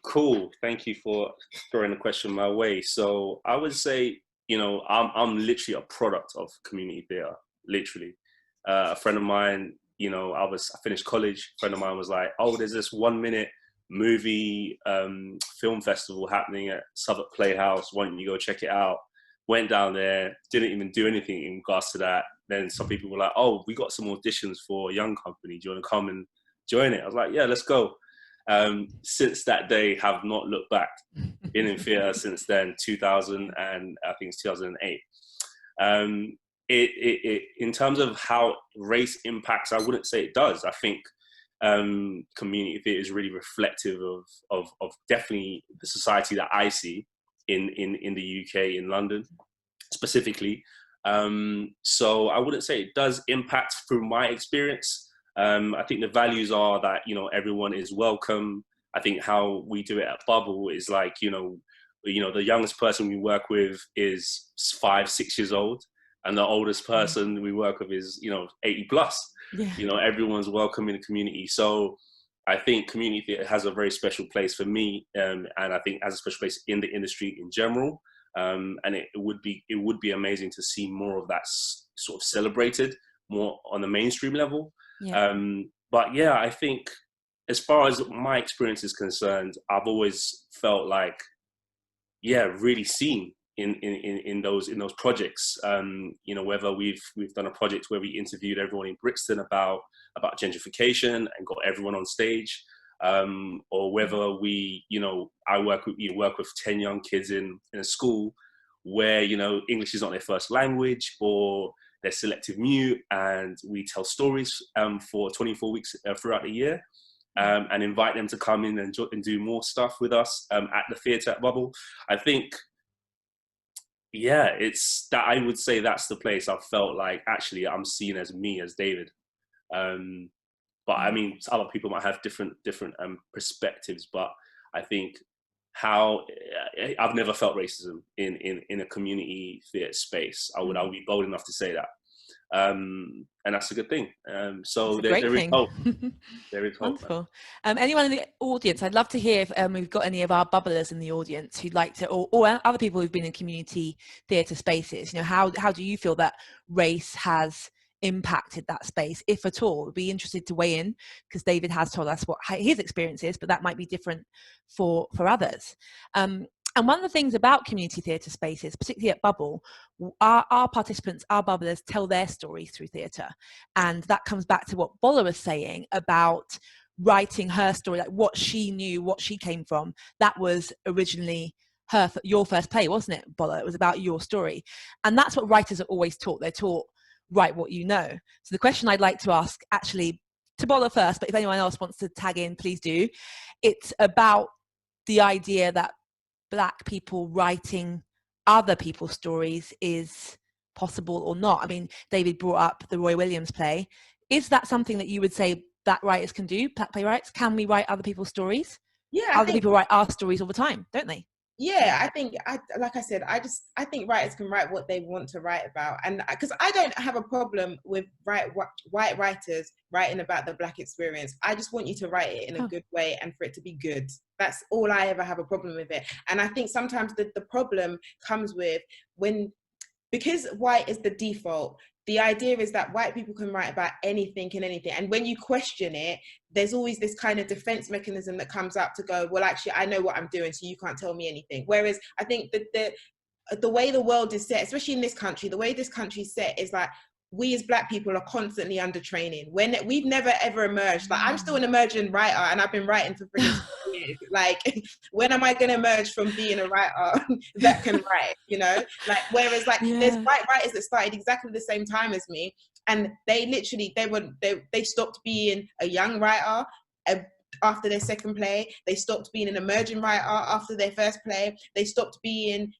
Cool. Thank you for throwing the question my way. So I would say, you know, I'm literally a product of community theatre, literally. A friend of mine, you know, I finished college, a friend of mine was like, oh, there's this 1 minute movie film festival happening at Southwark Playhouse, why don't you go check it out? Went down there, didn't even do anything in regards to that. Then some people were like, oh, we got some auditions for a young company, do you want to come and join it? I was like, yeah, let's go. Since that day, have not looked back. Been in theatre since then, 2000, and I think it's 2008. In terms of how race impacts, I wouldn't say it does. I think community theatre is really reflective of definitely the society that I see in the UK, in London specifically. So I wouldn't say it does impact through my experience. I think the values are that, you know, everyone is welcome. I think how we do it at Bubble is like, you know, the youngest person we work with is 5-6 years old, and the oldest person we work with is, you know, 80 plus. Yeah. You know, everyone's welcome in the community. So I think community theatre has a very special place for me, and I think has a special place in the industry in general. And it would be amazing to see more of that sort of celebrated more on the mainstream level. Yeah. But yeah, I think as far as my experience is concerned, I've always felt like, yeah, really seen in those projects. You know, whether we've done a project where we interviewed everyone in Brixton about gentrification and got everyone on stage, or whether we, you know, I work with 10 young kids in a school where, you know, English is not their first language, or they're selective mute, and we tell stories for 24 weeks throughout the year, and invite them to come in and do more stuff with us at the theatre at Bubble. I think, yeah, it's that, I would say that's the place I felt like actually I'm seen as me, as David. But I mean, other people might have different perspectives, but I think I've never felt racism in a community theatre space. I would be bold enough to say that. And that's a good thing. So there is hope. There is hope. Wonderful. Anyone in the audience, I'd love to hear if we've got any of our bubblers in the audience who'd like to, or other people who've been in community theatre spaces. You know, how do you feel that race has impacted that space, if at all? We'd be interested to weigh in, because David has told us what his experience is, but that might be different for others. And one of the things about community theatre spaces, particularly at Bubble, our participants, our bubblers, tell their stories through theatre. And that comes back to what Bola was saying about writing her story, like what she knew, what she came from. That was originally your first play, wasn't it, Bola? It was about your story. And that's what writers are always taught. They're taught, write what you know. So the question I'd like to ask, actually, to Bola first, but if anyone else wants to tag in, please do. It's about the idea that Black people writing other people's stories is possible or not. I mean, David brought up the Roy Williams play. Is that something that you would say Black writers can do, Black playwrights? Can we write other people's stories? Yeah, other people write our stories all the time, don't they? Yeah, I think, like I said, I think writers can write what they want to write about. And because I don't have a problem with white writers writing about the Black experience. I just want you to write it in a good way and for it to be good. That's all I ever have a problem with it. And I think sometimes the problem comes with because white is the default, the idea is that white people can write about anything and anything. And when you question it, there's always this kind of defense mechanism that comes up to go, well, actually, I know what I'm doing, so you can't tell me anything. Whereas I think that the way the world is set, especially in this country, the way this country is set is like, we as Black people are constantly under training. When we've never ever emerged. Like, I'm still an emerging writer, and I've been writing for 3 years. Like, when am I going to emerge from being a writer that can write? You know, like, whereas like there's white writers that started exactly the same time as me, and they literally they stopped being a young writer after their second play. They stopped being an emerging writer after their first play. They stopped being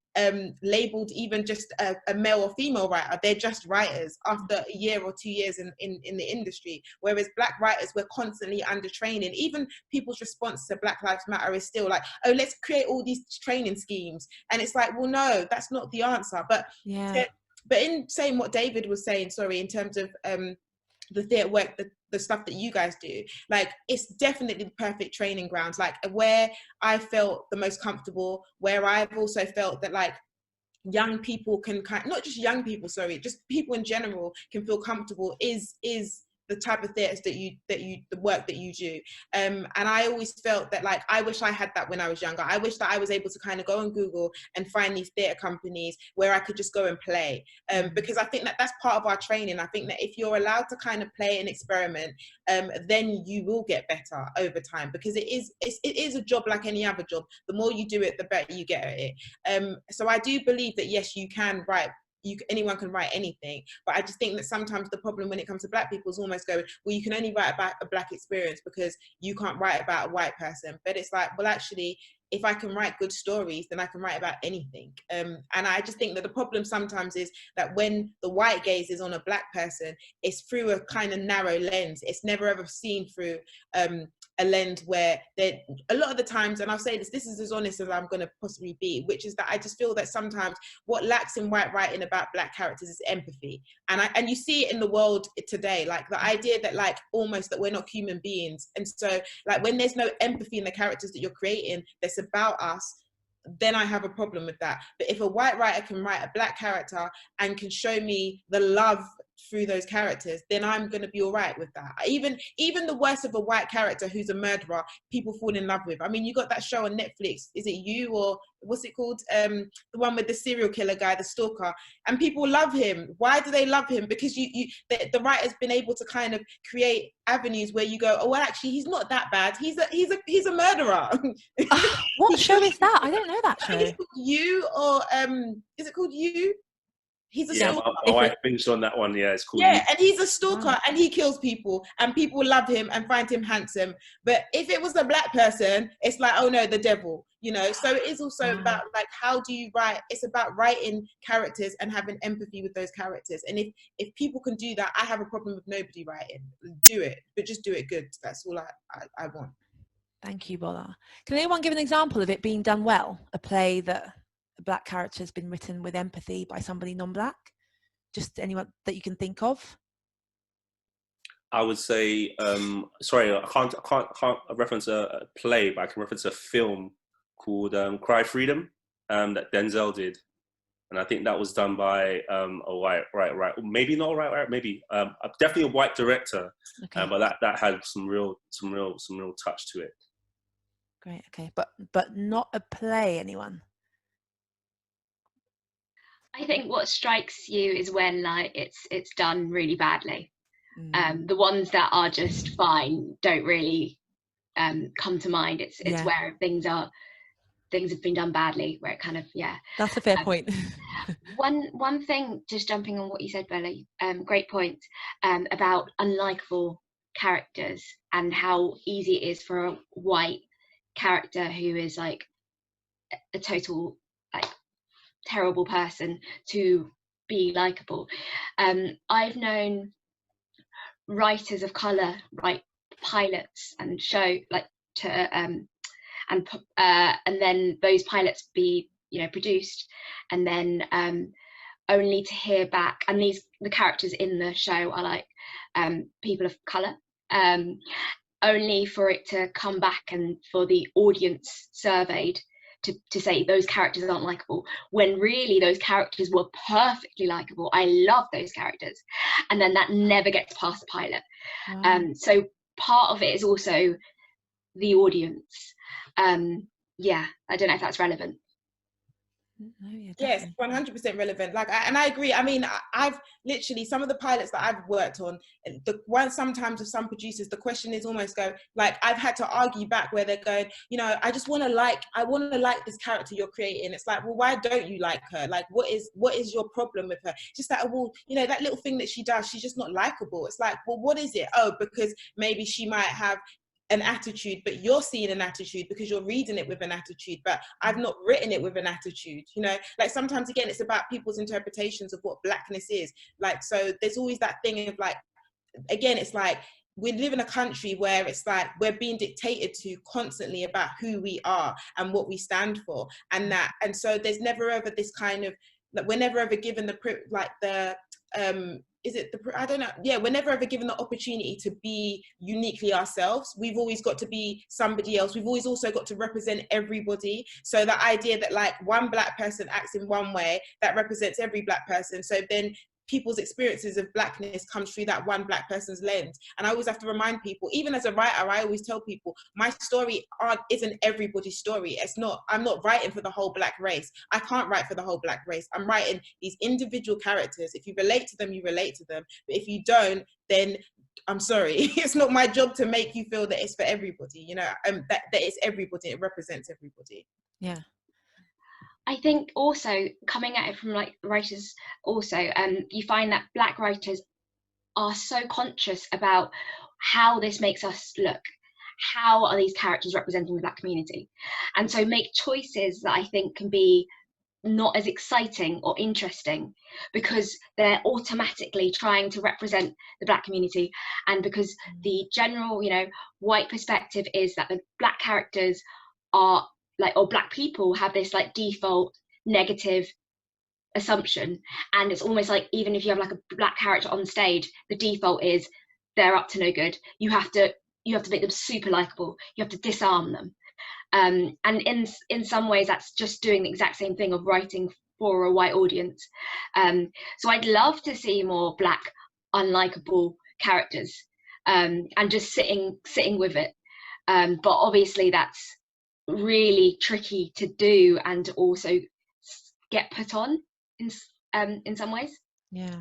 labeled even just a male or female writer. They're just writers after a year or 2 years in the industry. Whereas Black writers were constantly under training. Even people's response to Black Lives Matter is still like, oh, let's create all these training schemes. And it's like, well, no, that's not the answer. But in saying what David was saying, in terms of the theatre work, the stuff that you guys do, like, it's definitely the perfect training grounds. Like, where I felt the most comfortable, where I've also felt that like young people can not just young people, just people in general can feel comfortable is the type of theatres the work that you do. And I always felt that, like, I wish I had that when I was younger. I wish that I was able to kind of go on Google and find these theatre companies where I could just go and play. Because I think that that's part of our training. I think that if you're allowed to kind of play and experiment, then you will get better over time, because it is a job like any other job. The more you do it, the better you get at it. So I do believe that, yes, you can write. Anyone can write anything, but I just think that sometimes the problem when it comes to Black people is almost going, well, you can only write about a Black experience because you can't write about a white person. But it's like, well, actually, if I can write good stories, then I can write about anything. And I just think that the problem sometimes is that when the white gaze is on a Black person, it's through a kind of narrow lens. It's never ever seen through a lens where a lot of the times, and I'll say this is as honest as I'm going to possibly be, which is that I just feel that sometimes what lacks in white writing about Black characters is empathy. And you see it in the world today, like the idea that like almost that we're not human beings. And so like when there's no empathy in the characters that you're creating that's about us, then I have a problem with that. But if a white writer can write a Black character and can show me the love through those characters, then I'm going to be all right with that. Even the worst of a white character who's a murderer, people fall in love with. I mean, you got that show on Netflix, is it You, or what's it called, the one with the serial killer guy, the stalker, and people love him. Why do they love him? Because the writer's been able to kind of create avenues where you go, oh well, actually he's not that bad, he's a murderer. What show is that? I don't know that show. I think it's called You, or is it called You? He's a stalker. My wife finished on that one. Yeah, it's called. Yeah, and he's a stalker, and he kills people, and people love him and find him handsome. But if it was a black person, it's like, oh no, the devil, you know. So it is also about, like, how do you write? It's about writing characters and having empathy with those characters. And if people can do that, I have a problem with nobody writing. Do it, but just do it good. That's all I want. Thank you, Bola. Can anyone give an example of it being done well? A play that a black character has been written with empathy by somebody non-black? Just anyone that you can think of? I would say, sorry, I can't reference a play, but I can reference a film called Cry Freedom that Denzel did. And I think that was done by a white, maybe not a white, maybe definitely a white director. Okay. But that had some real touch to it. Great. Okay, but not a play. Anyone? I think what strikes you is when, like, it's done really badly. The ones that are just fine don't really come to mind. It's where things have been done badly, where it kind of, That's a fair point. One thing, just jumping on what you said, Bella, great point, about unlikable characters and how easy it is for a white character who is like a total, like, terrible person to be likable. I've known writers of color write pilots and show, like, to and then those pilots be, you know, produced, and then only to hear back, and the characters in the show are like people of color, only for it to come back and for the audience surveyed to say those characters aren't likable, when really those characters were perfectly likable. I love those characters, and then that never gets past the pilot. Wow. So part of it is also the audience. I don't know if that's relevant. No, Yes, 100% relevant. Like, and I agree. I mean, I've literally, some of the pilots that I've worked on, the one sometimes with some producers, the question is almost go, like, I've had to argue back where they're going, you know, I want to like this character you're creating. It's like, well, why don't you like her? Like, what is your problem with her? Just that, well, you know, that little thing that she does, she's just not likable. It's like, well, what is it? Oh, because maybe she might have an attitude, but you're seeing an attitude because you're reading it with an attitude, but I've not written it with an attitude, you know. Like, sometimes again, it's about people's interpretations of what blackness is. Like, so there's always that thing of, like, again, it's like we live in a country where it's like we're being dictated to constantly about who we are and what we stand for, and so there's never ever this kind of, like, we're never ever given I don't know. Yeah, we're never ever given the opportunity to be uniquely ourselves. We've always got to be somebody else. We've always also got to represent everybody. So the idea that, like, one black person acts in one way, that represents every black person. So then people's experiences of blackness comes through that one black person's lens. And I always have to remind people, even as a writer, I always tell people, my story isn't everybody's story. It's not, I'm not writing for the whole black race. I can't write for the whole black race. I'm writing these individual characters. If you relate to them, you relate to them. But if you don't, then I'm sorry. It's not my job to make you feel that it's for everybody, you know, that it's everybody, it represents everybody. Yeah. I think also, coming at it from, like, writers also, you find that black writers are so conscious about how this makes us look. How are these characters representing the black community? And so make choices that I think can be not as exciting or interesting, because they're automatically trying to represent the black community, and because the general, you know, white perspective is that the black characters are, like, or black people have this, like, default negative assumption, and it's almost like, even if you have, like, a black character on stage, the default is they're up to no good. You have to make them super likable. You have to disarm them, and in some ways that's just doing the exact same thing of writing for a white audience. So I'd love to see more black unlikable characters, and just sitting with it. But obviously that's really tricky to do and also get put on in some ways. Yeah.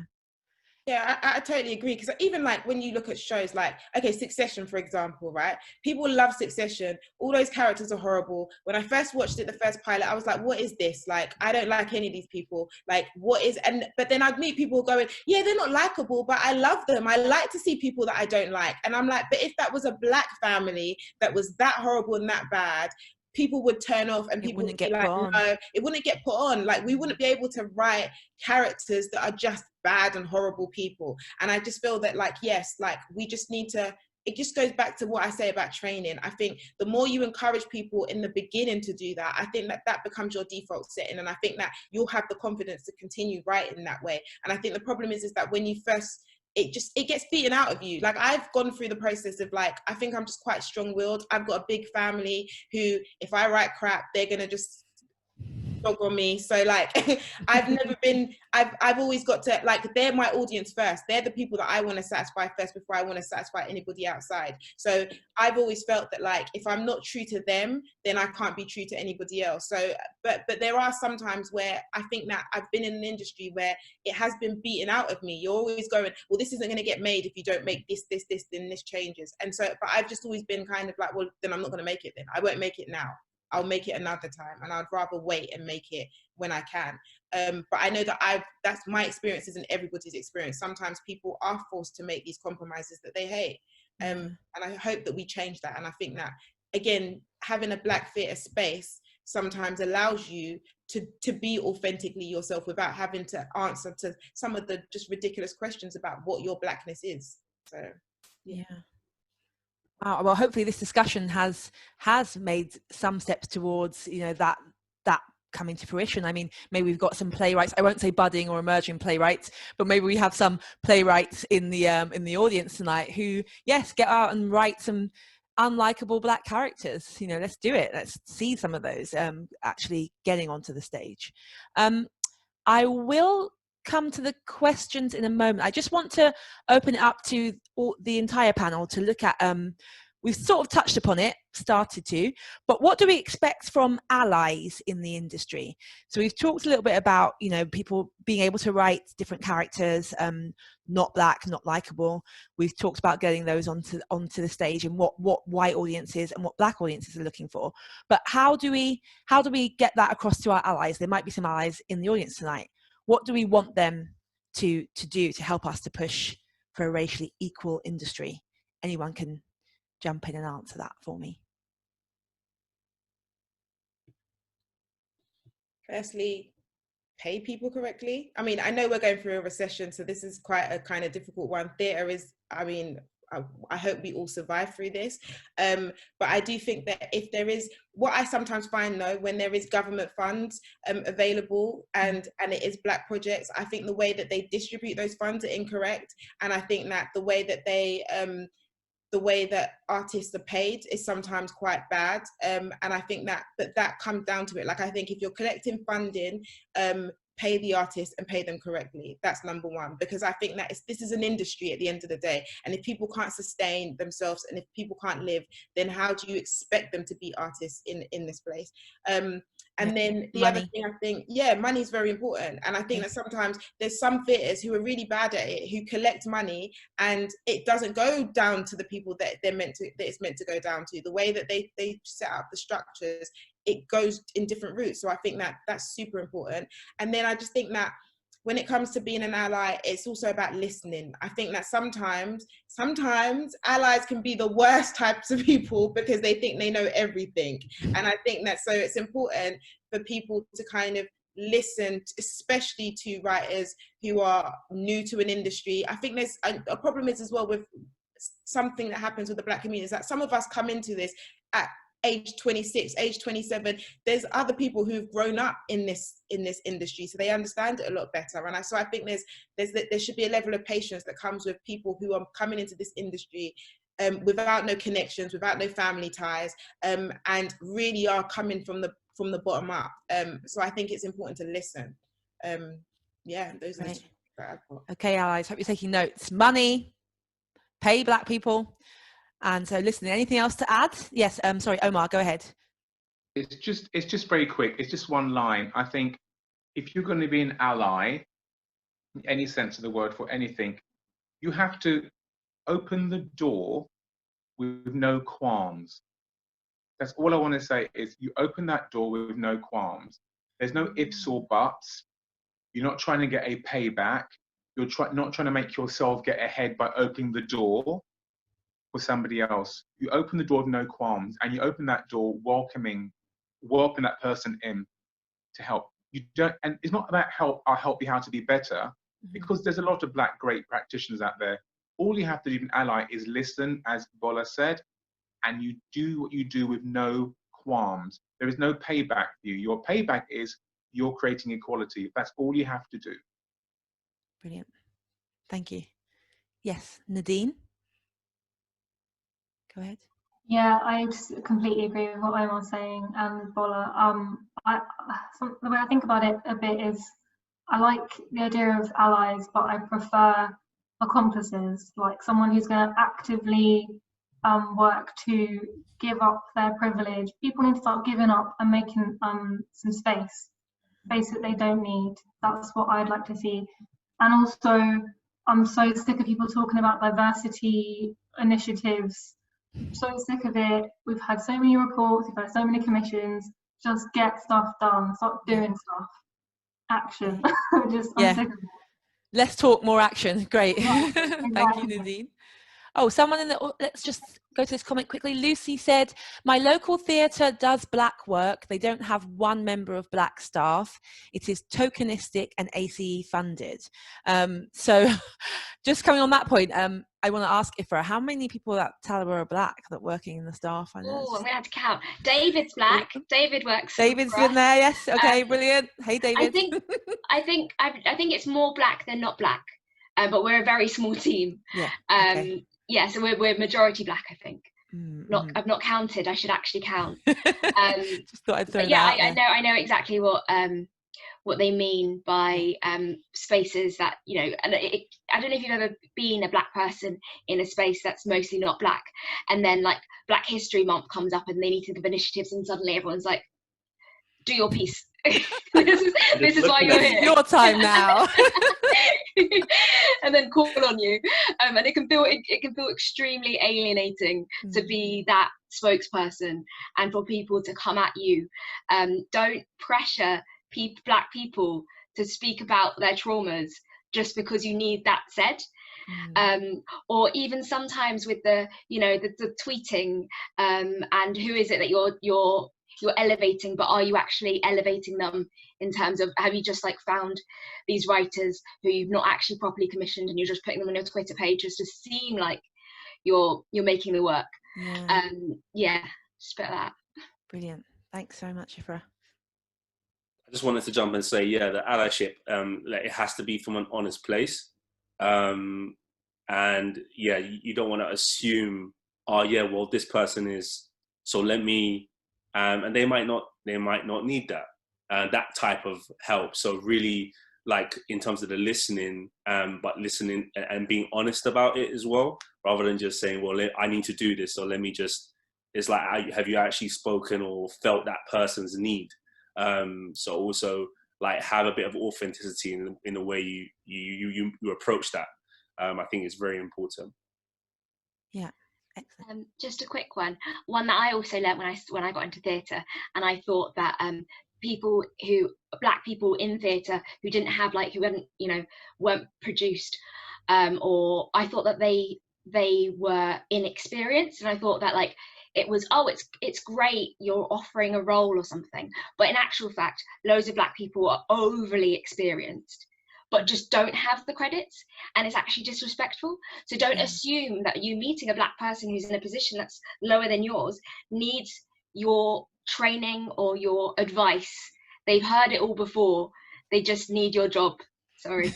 Yeah, I totally agree, because even like when you look at shows like, okay, Succession, for example, right? People love Succession. All those characters are horrible. When I first watched it, the first pilot, I was like, what is this? Like, I don't like any of these people. Like, what is, but then I'd meet people going, yeah, they're not likable, but I love them. I like to see people that I don't like. And I'm like, but if that was a black family that was that horrible and that bad, people would turn off, and people would be like, no, it wouldn't get put on. Like, we wouldn't be able to write characters that are just bad and horrible people. And I just feel that, like, yes, like, we just need to, it just goes back to what I say about training. I think the more you encourage people in the beginning to do that, I think that that becomes your default setting. And I think that you'll have the confidence to continue writing that way. And I think the problem is that when you first, it gets beaten out of you. Like, I've gone through the process of, like, I think I'm just quite strong-willed. I've got a big family who, if I write crap, they're gonna just dog on me. So, like, I've never been, I've always got to, like, they're my audience first. They're the people that I want to satisfy first before I want to satisfy anybody outside. So I've always felt that, like, if I'm not true to them, then I can't be true to anybody else. So, but there are some times where I think that I've been in an industry where it has been beaten out of me. You're always going, well, this isn't going to get made if you don't make this, then this changes. And so, but I've just always been kind of like, well, then I'm not going to make it then. I won't make it now. I'll make it another time, and I'd rather wait and make it when I can. But I know that that's my experience, isn't everybody's experience. Sometimes people are forced to make these compromises that they hate. And I hope that we change that. And I think that, again, having a Black theatre space sometimes allows you to be authentically yourself without having to answer to some of the just ridiculous questions about what your Blackness is. So, yeah. Well, hopefully this discussion has made some steps towards, you know, that coming to fruition. I mean, maybe we've got some playwrights, I won't say budding or emerging playwrights, but maybe we have some playwrights in the audience tonight who, yes, get out and write some unlikable Black characters. You know, let's do it. Let's see some of those actually getting onto the stage. I will come to the questions in a moment. I just want to open it up to the entire panel to look at, we've sort of touched upon it, started to, but what do we expect from allies in the industry? So we've talked a little bit about, you know, people being able to write different characters, not Black, not likable. We've talked about getting those onto the stage and what white audiences and what Black audiences are looking for. But how do we get that across to our allies? There might be some allies in the audience tonight. What do we want them to do to help us to push for a racially equal industry? Anyone can jump in and answer that for me. Firstly, pay people correctly. I mean, I know we're going through a recession, so this is quite a kind of difficult one. Theatre is, I mean, I hope we all survive through this. But I do think that if there is, what I sometimes find though, when there is government funds available and it is Black projects, I think the way that they distribute those funds are incorrect. And I think that the way that artists are paid is sometimes quite bad. And I think that comes down to it. Like, I think if you're collecting funding, pay the artists and pay them correctly. That's number one, because I think that this is an industry at the end of the day. And if people can't sustain themselves and if people can't live, then how do you expect them to be artists in this place? And then the other thing, I think, money is very important. And I think that sometimes there's some theatres who are really bad at it, who collect money and it doesn't go down to the people that it's meant to go down to. The way that they set up the structures, it goes in different routes. So I think that that's super important. And then I just think that when it comes to being an ally, it's also about listening. I think that sometimes allies can be the worst types of people because they think they know everything. And I think that, so it's important for people to kind of listen, especially to writers who are new to an industry. I think there's a problem is as well with something that happens with the Black community is that some of us come into this at age 26, age 27. There's other people who've grown up in this industry, so they understand it a lot better. And so I think there should be a level of patience that comes with people who are coming into this industry without no connections, without no family ties, and really are coming from the bottom up. So I think it's important to listen. Those are that I've got. Okay, allies, hope you're taking notes. Money, pay black people. And so listen, anything else to add? Yes, sorry, Omar, go ahead. It's just very quick. It's just one line. I think if you're going to be an ally, in any sense of the word, for anything, you have to open the door with no qualms. That's all I want to say, is you open that door with no qualms. There's no ifs or buts. You're not trying to get a payback. You're not trying to make yourself get ahead by opening the door for somebody else. You open the door with no qualms, and you open that door welcoming that person in to help. You don't, and it's not about help. I'll help you how to be better, because there's a lot of black great practitioners out there. All you have to do, an ally, is listen, as Bola said, and you do what you do with no qualms. There is no payback for you. Your payback is you're creating equality. That's all you have to do. Brilliant. Thank you. Yes, Nadine? Go ahead. Yeah, I just completely agree with what Omar's saying and Bola. The way I think about it a bit is, I like the idea of allies, but I prefer accomplices, like someone who's going to actively work to give up their privilege. People need to start giving up and making some space that they don't need. That's what I'd like to see. And also, I'm so sick of people talking about diversity initiatives. So sick of it. We've had so many reports, we've had so many commissions. Just get stuff done. Stop doing stuff. Action. I'm sick of it. Less talk, more action. Great. Yeah, Thank you, Nadine. Oh, someone in the, let's just go to this comment quickly. Lucy said, my local theatre does black work. They don't have one member of black staff. It is tokenistic and ACE funded. So just coming on that point, I want to ask Ifra, how many people at Talibur are black that working in the staff? Oh, I'm going to have to count. David's black. David works. David's in there, yes. Okay, brilliant. Hey, David. I think it's more black than not black, but we're a very small team. Yeah. Okay. Yeah, so we're majority black, I think. I've not counted. I should actually count. Just thought I'd throw that out there. I know exactly what they mean by spaces that, you know, and I don't know if you've ever been a black person in a space that's mostly not black, and then like Black History Month comes up and they need to give initiatives, and suddenly everyone's like, do your piece. this is why you're here. Your time now. And then call on you, and it can feel extremely alienating to be that spokesperson and for people to come at you. Don't pressure black people to speak about their traumas just because you need that said. Or even sometimes with the tweeting, and who is it that you're elevating, but are you actually elevating them in terms of, have you just like found these writers who you've not actually properly commissioned and you're just putting them on your Twitter page just to seem like you're making the work? Just bit of that. Brilliant. Thanks so much, Ifra. I just wanted to jump and say, yeah, the allyship, it has to be from an honest place. And yeah, you don't want to assume, oh yeah, well, this person is, so let me, and they might not need that type of help. So really, like in terms of the listening, but listening and being honest about it as well, rather than just saying, well, I need to do this, so let me just, it's like, have you actually spoken or felt that person's need? So also like have a bit of authenticity in the way you approach that. I think it's very important. Yeah. Excellent. Just a quick one that I also learned when I got into theatre, and I thought that black people in theatre who didn't have weren't produced, or I thought that they were inexperienced, and I thought that like it was, it's great you're offering a role or something, but in actual fact loads of black people are overly experienced but just don't have the credits, and it's actually disrespectful. So don't assume that you meeting a black person who's in a position that's lower than yours needs your training or your advice. They've heard it all before. They just need your job. Sorry.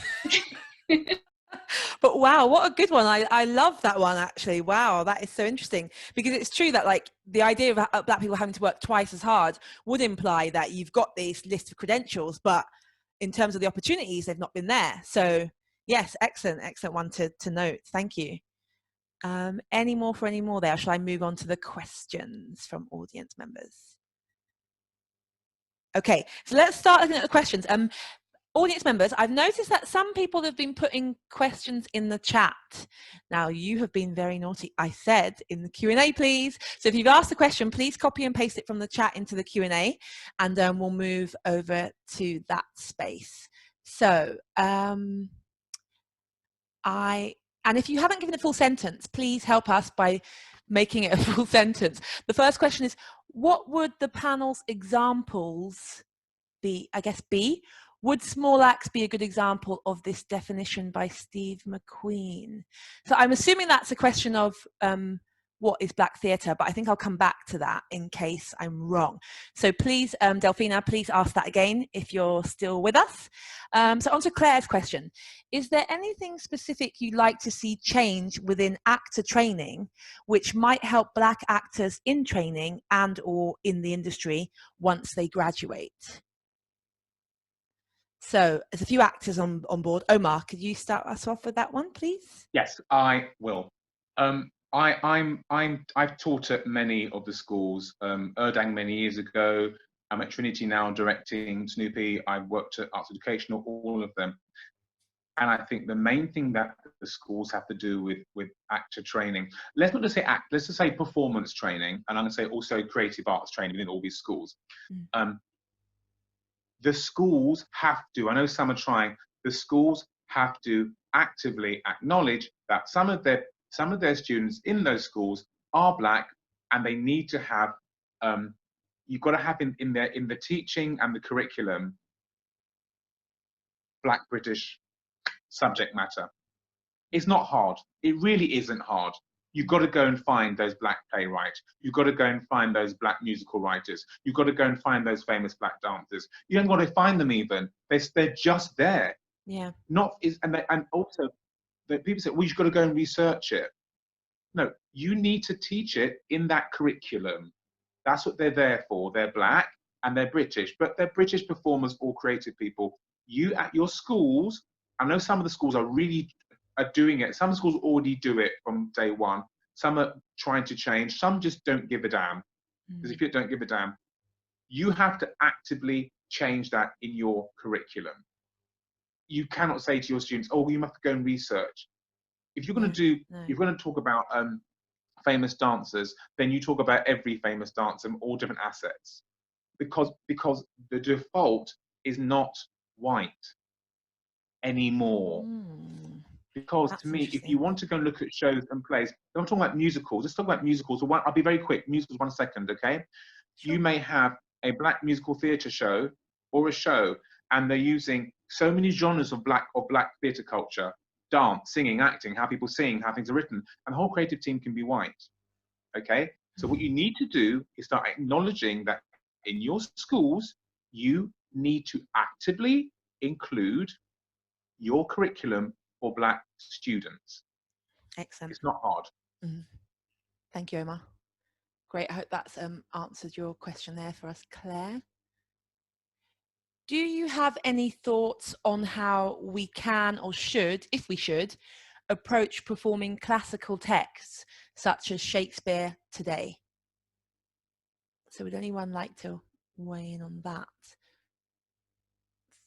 But wow, what a good one. I love that one, actually. Wow, that is so interesting, because it's true that like the idea of black people having to work twice as hard would imply that you've got this list of credentials, but in terms of the opportunities, they've not been there. So Yes, excellent one to note. Thank you. Any more there? Shall I move on to the questions from audience members? Okay, so let's start looking at the questions. Audience members, I've noticed that some people have been putting questions in the chat. Now, you have been very naughty. I said in the Q&A, please. So if you've asked a question, please copy and paste it from the chat into the Q&A, and we'll move over to that space. So, and if you haven't given a full sentence, please help us by making it a full sentence. The first question is, what would the panel's examples be? I guess B. Would small acts be a good example of this definition by Steve McQueen? So I'm assuming that's a question of what is Black theatre, but I think I'll come back to that in case I'm wrong. So please, Delphina, please ask that again if you're still with us. So on to Claire's question. Is there anything specific you'd like to see change within actor training, which might help Black actors in training and or in the industry once they graduate? So there's a few actors on board. Omar, could you start us off with that one, please? Yes, I will. I've taught at many of the schools. Erdang many years ago. I'm at Trinity now directing Snoopy. I've worked at Arts Education, all of them. And I think the main thing that the schools have to do with actor training, let's not just say act, let's just say performance training, and I'm going to say also creative arts training in all these schools. The schools have to, I know some are trying, the schools have to actively acknowledge that some of their students in those schools are Black, and they need to have, you've got to have in the teaching and the curriculum, Black British subject matter. It's not hard. It really isn't hard. You've got to go and find those Black playwrights. You've got to go and find those Black musical writers. You've got to go and find those famous Black dancers. You haven't got to find them even. They're just there. Yeah. And also, the people say, well, you've got to go and research it. No, you need to teach it in that curriculum. That's what they're there for. They're Black and they're British, but they're British performers or creative people. You at your schools, I know some of the schools are doing it. Some schools already do it from day one. Some are trying to change. Some just don't give a damn. Because if you don't give a damn, you have to actively change that in your curriculum. You cannot say to your students, oh, you have to go and research. If you're going to you're going to talk about famous dancers, then you talk about every famous dancer and all different assets. Because the default is not white anymore. Because that's to me, if you want to go and look at shows and plays, don't talk about musicals. Let's talk about musicals. So I'll be very quick. Musicals, 1 second, okay? Sure. You may have a Black musical theatre show or a show, and they're using so many genres of Black theatre culture, dance, singing, acting, how people sing, how things are written, and the whole creative team can be white, okay? So what you need to do is start acknowledging that in your schools, you need to actively include your curriculum for Black students. Excellent. It's not hard. Thank you, Omar. Great. I hope that's answered your question there for us, Claire. Do you have any thoughts on how we can or should, if we should, approach performing classical texts such as Shakespeare today? So would anyone like to weigh in on that?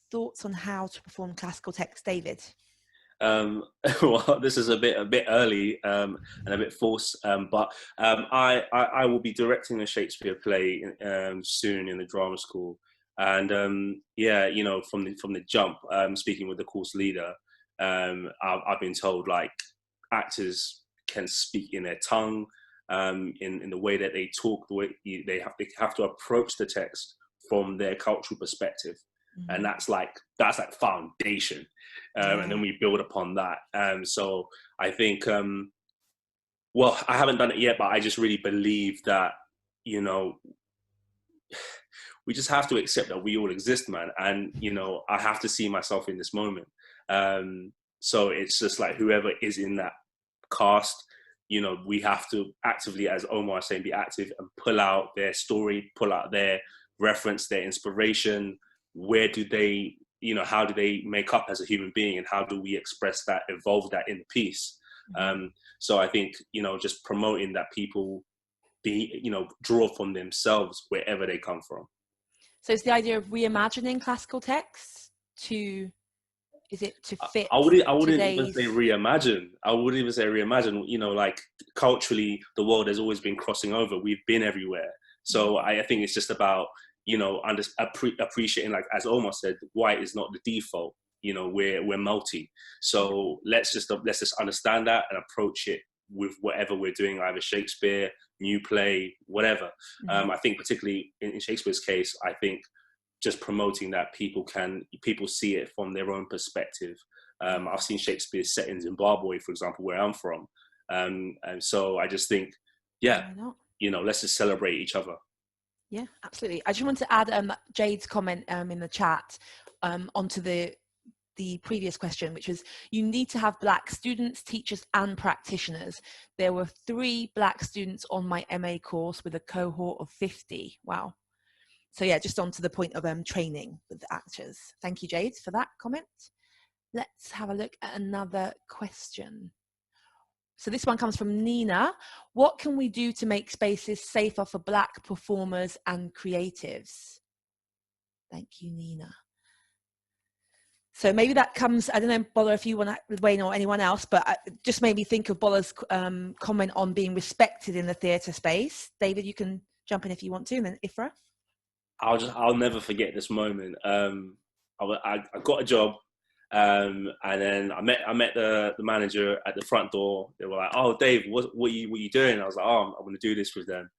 Thoughts on how to perform classical text, David? Well, this is a bit early and a bit false, but I will be directing a Shakespeare play soon in the drama school, and yeah, you know, from the jump, speaking with the course leader, I've been told like actors can speak in their tongue, in the way that they talk, the way they have to approach the text from their cultural perspective. And that's like foundation, and then we build upon that. So I think, well, I haven't done it yet, but I just really believe that, you know, we just have to accept that we all exist, man. And, you know, I have to see myself in this moment. So it's just like whoever is in that cast, you know, we have to actively, as Omar was saying, be active and pull out their story, pull out their reference, their inspiration. Where do they you know, how do they make up as a human being, and how do we express that, evolve that in the piece? So I think, you know, just promoting that people be, you know, draw from themselves wherever they come from. So it's the idea of reimagining classical texts to, is it to fit I wouldn't even today's... say reimagine. I wouldn't even say reimagine. You know, like culturally, the world has always been crossing over. We've been everywhere. So I think it's just about, you know, appreciating, like as Omar said, white is not the default. You know, we're multi. So let's just understand that and approach it with whatever we're doing, either Shakespeare, new play, whatever. I think particularly in Shakespeare's case, I think just promoting that people see it from their own perspective. I've seen Shakespeare's set in Zimbabwe, for example, where I'm from. And so I just think, yeah, you know, let's just celebrate each other. Yeah, absolutely. I just want to add Jade's comment in the chat onto the previous question, which was, you need to have Black students, teachers and practitioners. There were 3 Black students on my MA course with a cohort of 50. Wow. So yeah, just on to the point of training with the actors. Thank you, Jade, for that comment. Let's have a look at another question. So this one comes from Nina. What can we do to make spaces safer for Black performers and creatives? Thank you, Nina. So maybe that comes, I don't know, Bola, if you want to, with Wayne or anyone else, but just made me think of Bola's comment on being respected in the theatre space. David, you can jump in if you want to, and then Ifra. I'll never forget this moment. I got a job, and then I met the manager at the front door. They were like, "Oh, Dave, what are you doing?" I was like, "Oh, I'm going to do this with them,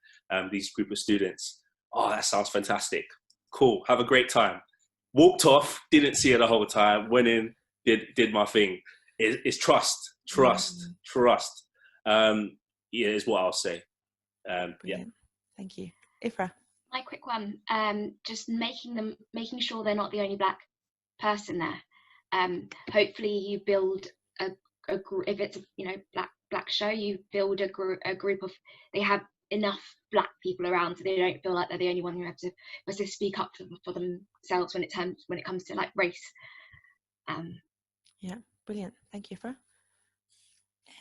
these group of students." "Oh, that sounds fantastic. Cool. Have a great time." Walked off, didn't see her the whole time. Went in, did my thing. It's trust. Yeah, is what I'll say. Yeah. Thank you, Ifra. My quick one, just making sure they're not the only Black person there. Hopefully you build a group, if it's a, you know, black show, you build a group of, they have enough Black people around so they don't feel like they're the only one who has to speak up for themselves when it comes to like race. Yeah, brilliant. Thank you, Ifra.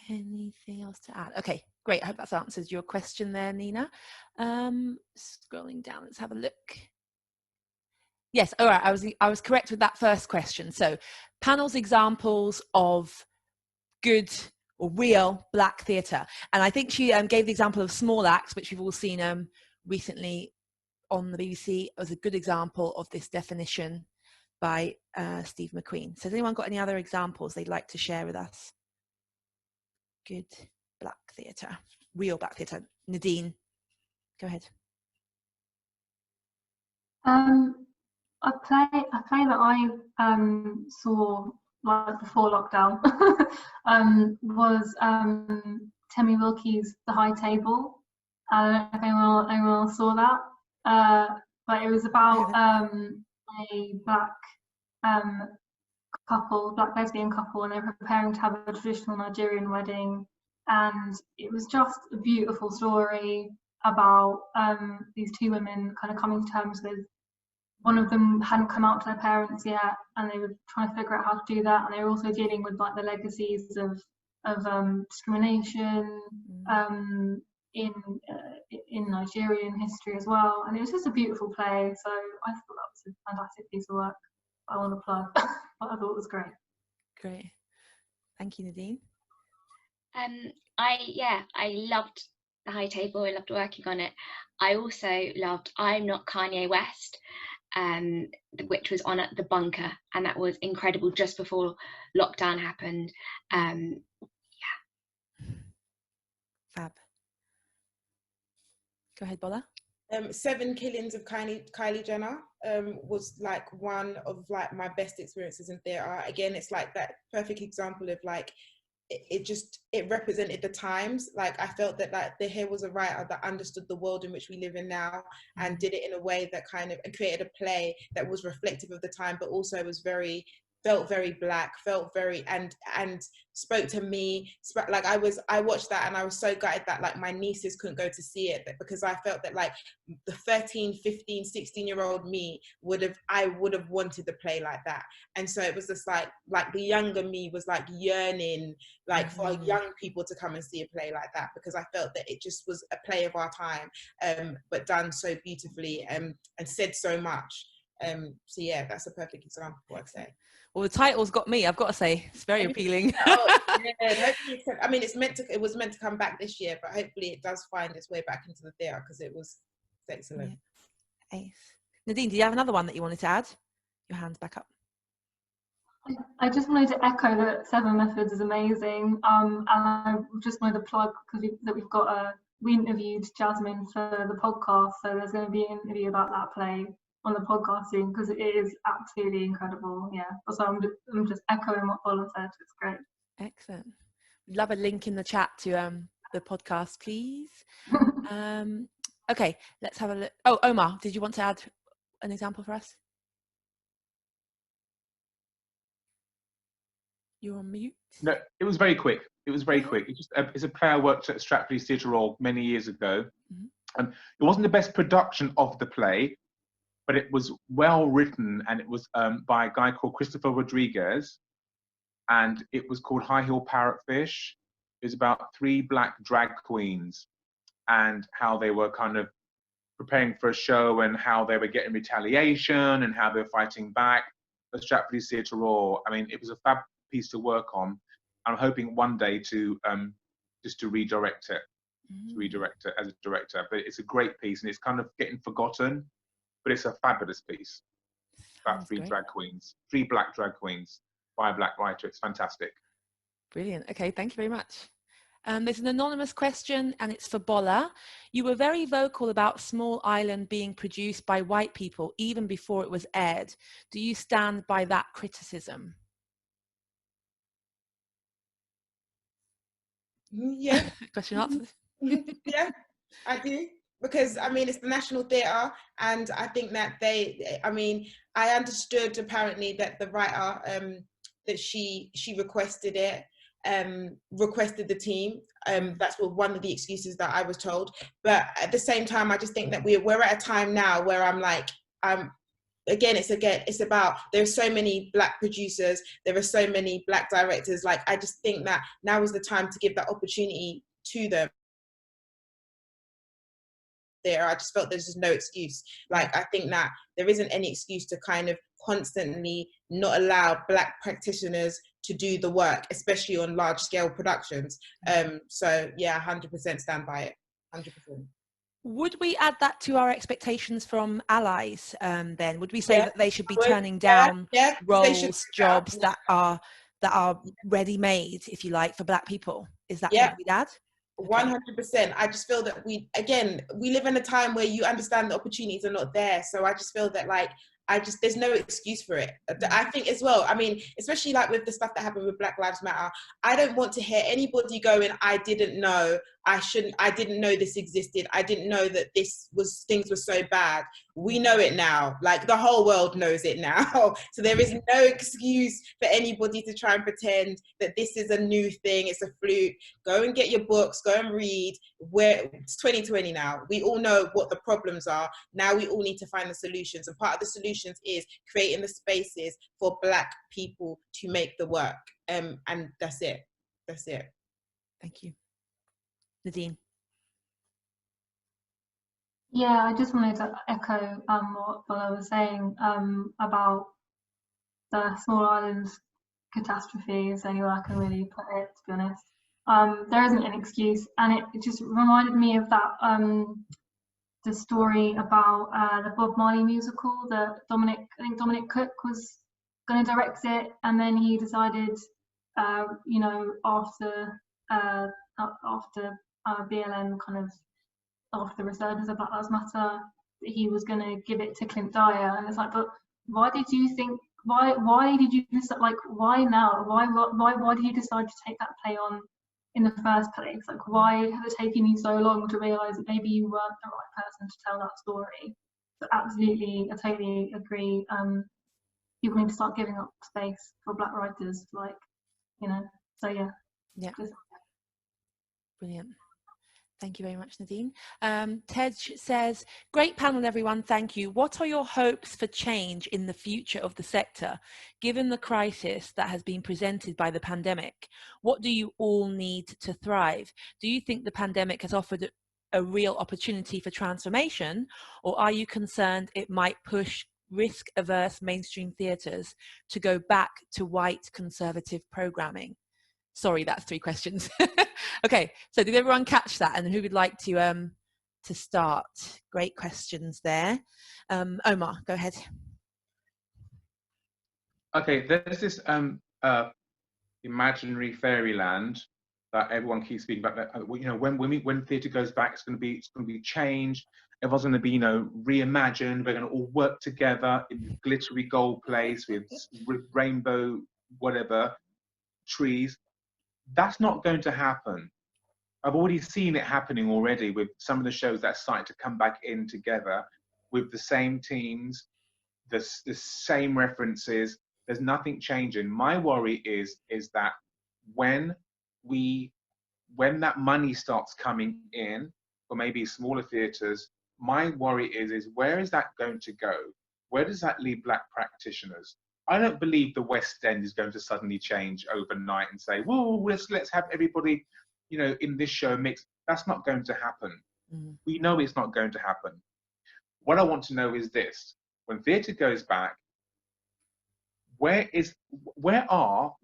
Anything else to add? Okay, great. I hope that answers your question there, Nina. Scrolling down, let's have a look. Yes, all right, I was correct with that first question. So panels examples of good or real Black theatre. And I think she gave the example of Small Acts, which we've all seen recently on the BBC, as a good example of this definition by Steve McQueen. So has anyone got any other examples they'd like to share with us? Good Black theatre, real Black theatre. Nadine, go ahead. A play that I saw like before lockdown was Temi Wilke's The High Table. I don't know if anyone saw that, but it was about a Black Black lesbian couple, and they're preparing to have a traditional Nigerian wedding, and it was just a beautiful story about these 2 women kind of coming to terms with, one of them hadn't come out to their parents yet, and they were trying to figure out how to do that, and they were also dealing with like the legacies of discrimination in Nigerian history as well. And it was just a beautiful play, so I thought that was a fantastic piece of work. I want to plug, but I thought it was great. Great, thank you, Nadine. I loved The High Table. I loved working on it. I also loved I'm Not Kanye West, which was on at the Bunker, and that was incredible just before lockdown happened. Fab. Go ahead, Bola. 7 Killings of Kylie Jenner was like one of like my best experiences in theatre. Again, it's like that perfect example of like it represented the times. Like I felt that like here was a writer that understood the world in which we live in now, and did it in a way that kind of, and created a play that was reflective of the time, but also was very felt very black, felt very and spoke to me. Like I watched that and I was so gutted that like my nieces couldn't go to see it, because I felt that like the 13, 15, 16-year-old me would have wanted to play like that. And so it was just like the younger me was like yearning like for young people to come and see a play like that, because I felt that it just was a play of our time, but done so beautifully, and said so much. So yeah, that's a perfect example, I'd say. Well, the title's got me, I've got to say. It's very appealing. Oh, yeah, hopefully I mean, it was meant to come back this year, but hopefully it does find its way back into the theatre, because it was excellent. Yeah. Ace. Nadine, do you have another one that you wanted to add? Your hand's back up. I just wanted to echo that Seven Methods is amazing. And I just wanted to plug, because we interviewed Jasmine for the podcast, so there's going to be an interview about that play on the podcast soon, because it is absolutely incredible. Yeah, so I'm just echoing what Paula said. It's great. Excellent. We'd love a link in the chat to the podcast, please. Okay, let's have a look. Oh, Omar, did you want to add an example for us? You're on mute. No, it was very quick. It's just it's a play I worked at Stratford Theatre Royal many years ago. It wasn't the best production of the play, but it was well written, and it was by a guy called Christopher Rodriguez, and it was called High Heel Parrotfish. It was about 3 black drag queens and how they were kind of preparing for a show, and how they were getting retaliation, and how they were fighting back. At Stratford Theatre Royal, I mean, it was a fab piece to work on. I'm hoping one day to just to redirect it as a director. But it's a great piece, and it's kind of getting forgotten. But it's a fabulous piece about 3 drag queens, 3 black drag queens by a black writer. It's fantastic. Brilliant. Okay, thank you very much. There's an anonymous question, and it's for Bola. You were very vocal about Small Island being produced by white people even before it was aired. Do you stand by that criticism? Yeah. Question answered. Yeah, I do. Because I mean, it's the National Theatre, and I think that I understood apparently that the writer that she requested it, requested the team. That's one of the excuses that I was told. But at the same time, I just think that we're at a time now where it's about, there's so many black producers, there are so many black directors. Like, I just think that now is the time to give that opportunity to them. I just felt there's just no excuse. Like, I think that there isn't any excuse to kind of constantly not allow black practitioners to do the work, especially on large scale productions. So yeah, 100% stand by it, 100%. Would we add that to our expectations from allies then? Would we say that they should be turning down roles, jobs that are ready-made, if you like, for black people? Is that what we'd add? 100%. I just feel that we live in a time where you understand the opportunities are not there. So I just feel that there's no excuse for it. I think as well, I mean, especially like with the stuff that happened with Black Lives Matter, I don't want to hear anybody going, I didn't know, I didn't know this existed, I didn't know that things were so bad. We know it now, like the whole world knows it now. So there is no excuse for anybody to try and pretend that this is a new thing, it's a fluke. Go and get your books, go and read. It's 2020 now. We all know what the problems are. Now we all need to find the solutions. And part of the solutions is creating the spaces for black people to make the work. And that's it. That's it. Thank you. Nadine. Yeah, I just wanted to echo what I was saying about the Small Islands catastrophe, is the only way I can really put it, to be honest. There isn't an excuse, and it just reminded me of that the story about the Bob Marley musical that Dominic Cook was going to direct it, and then he decided, after BLM kind of, after the resurgence of Black Lives Matter, that he was going to give it to Clint Dyer. And it's like, but why did you think, why did you decide, like, why now? Why did you decide to take that play on in the first place? Like, why has it taken you so long to realise that maybe you weren't the right person to tell that story? So absolutely, I totally agree. people need to start giving up space for Black writers, like, you know. So yeah. Brilliant. Thank you very much, Nadine. Tej says, great panel, everyone. Thank you. What are your hopes for change in the future of the sector, given the crisis that has been presented by the pandemic? What do you all need to thrive? Do you think the pandemic has offered a real opportunity for transformation, or are you concerned it might push risk-averse mainstream theatres to go back to white conservative programming? Sorry, that's 3 questions. Okay, so did everyone catch that? And who would like to start? Great questions there. Omar, go ahead. Okay, there's this imaginary fairyland that everyone keeps speaking about. That you know, when theatre goes back, it's going to be changed. Everyone's going to be, you know, reimagined. We're going to all work together in this glittery gold place with rainbow whatever trees. That's not going to happen. I've already seen it happening already with some of the shows that are starting to come back in together with the same teams, the same references. There's nothing changing. My worry is that when that money starts coming in for maybe smaller theatres, my worry is where is that going to go? Where does that leave Black practitioners? I don't believe the West End is going to suddenly change overnight and say, well, let's have everybody, you know, in this show mix. That's not going to happen. We know it's not going to happen. What I want to know is this: when theatre goes back, where are